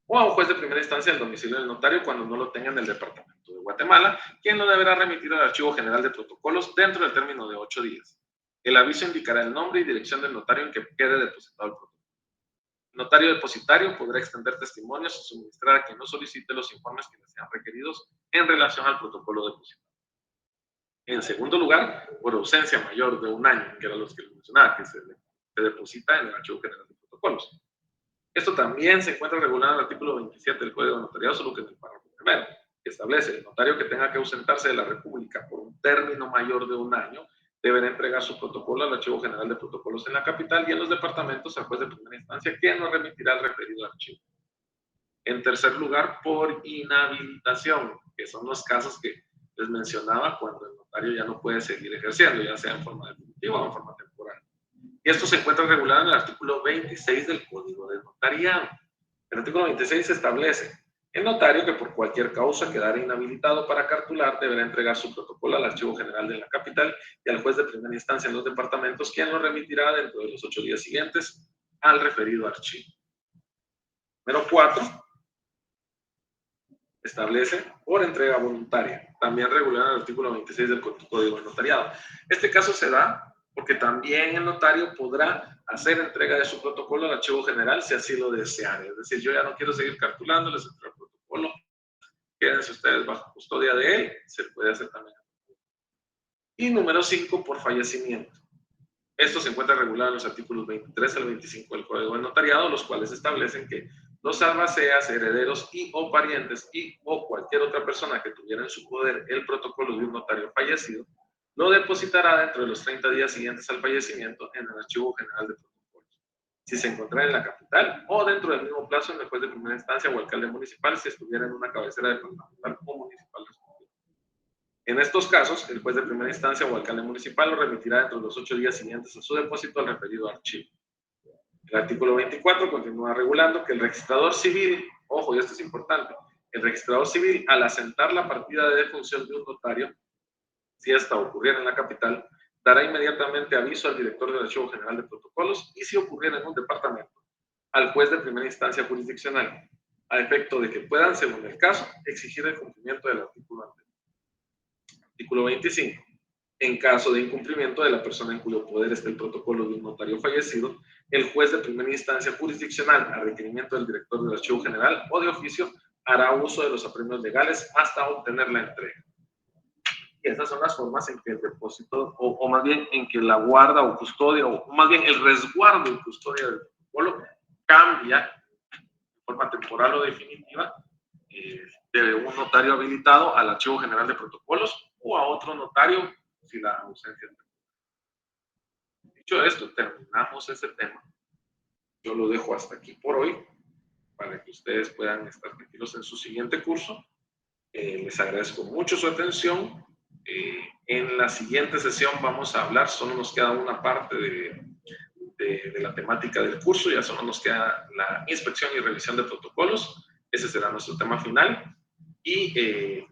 O a un juez de primera instancia el domicilio del notario cuando no lo tenga en el departamento de Guatemala, quien lo deberá remitir al Archivo General de Protocolos dentro del término de 8 días. El aviso indicará el nombre y dirección del notario en que quede depositado el protocolo. El notario depositario podrá extender testimonios y suministrar a quien no solicite los informes que le sean requeridos en relación al protocolo depositado. En segundo lugar, por ausencia mayor de un año, que era los que les mencionaba, que se deposita en el Archivo General de Protocolos. Esto también se encuentra regulado en el artículo 27 del Código de Notariado, solo que en el párrafo primero, que establece: el notario que tenga que ausentarse de la República por un término mayor de un año deberá entregar su protocolo al Archivo General de Protocolos en la capital y en los departamentos al juez de primera instancia, quien nos remitirá al referido archivo. En tercer lugar, por inhabilitación, que son los casos que les mencionaba cuando el notario ya no puede seguir ejerciendo, ya sea en forma definitiva o en forma temporal. Y esto se encuentra regulado en el artículo 26 del Código de Notariado. El artículo 26 establece: el notario que por cualquier causa quedara inhabilitado para cartular deberá entregar su protocolo al Archivo General de la capital y al juez de primera instancia en los departamentos, quien lo remitirá dentro de los 8 días siguientes al referido archivo. Número 4. Establece por entrega voluntaria, también regulado en el artículo 26 del Código de Notariado. Este caso se da porque también el notario podrá hacer entrega de su protocolo al Archivo General si así lo deseare. Es decir, yo ya no quiero seguir cartulando, les entrego el protocolo, quédense ustedes bajo custodia de él, se puede hacer también. Y número 5, por fallecimiento. Esto se encuentra regulado en los artículos 23 al 25 del Código de Notariado, los cuales establecen que los albaceas, herederos y o parientes y o cualquier otra persona que tuviera en su poder el protocolo de un notario fallecido, lo depositará dentro de los 30 días siguientes al fallecimiento en el Archivo General de Protocolos, si se encontrara en la capital, o dentro del mismo plazo en el juez de primera instancia o alcalde municipal si estuviera en una cabecera departamental o municipal. En estos casos, el juez de primera instancia o alcalde municipal lo remitirá dentro de los 8 días siguientes a su depósito al referido archivo. El artículo 24 continúa regulando que el registrador civil, ojo, y esto es importante, el registrador civil, al asentar la partida de defunción de un notario, si esta ocurriera en la capital, dará inmediatamente aviso al director del Archivo General de Protocolos y, si ocurriera en un departamento, al juez de primera instancia jurisdiccional, a efecto de que puedan, según el caso, exigir el cumplimiento del artículo anterior. Artículo 25. En caso de incumplimiento de la persona en cuyo poder esté el protocolo de un notario fallecido, el juez de primera instancia jurisdiccional, a requerimiento del director del Archivo General o de oficio, hará uso de los apremios legales hasta obtener la entrega. Y esas son las formas en que el depósito, o más bien en que la guarda o custodia, o más bien el resguardo y custodia del protocolo cambia de forma temporal o definitiva de un notario habilitado al Archivo General de Protocolos o a otro notario si la ausencia es temporal. Dicho esto, terminamos ese tema. Yo lo dejo hasta aquí por hoy para que ustedes puedan estar tranquilos en su siguiente curso. Les agradezco mucho su atención. En la siguiente sesión vamos a hablar, solo nos queda una parte de la temática del curso, ya solo nos queda la inspección y revisión de protocolos. Ese será nuestro tema final. Y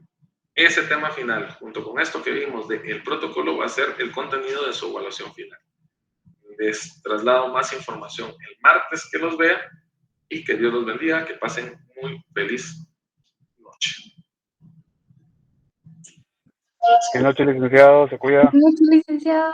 ese tema final, junto con esto que vimos del protocolo, va a ser el contenido de su evaluación final. Les traslado más información el martes que los vea y que Dios los bendiga, que pasen muy feliz noche.
Buenas noches, licenciado, se cuida.
Buenas noches, licenciado.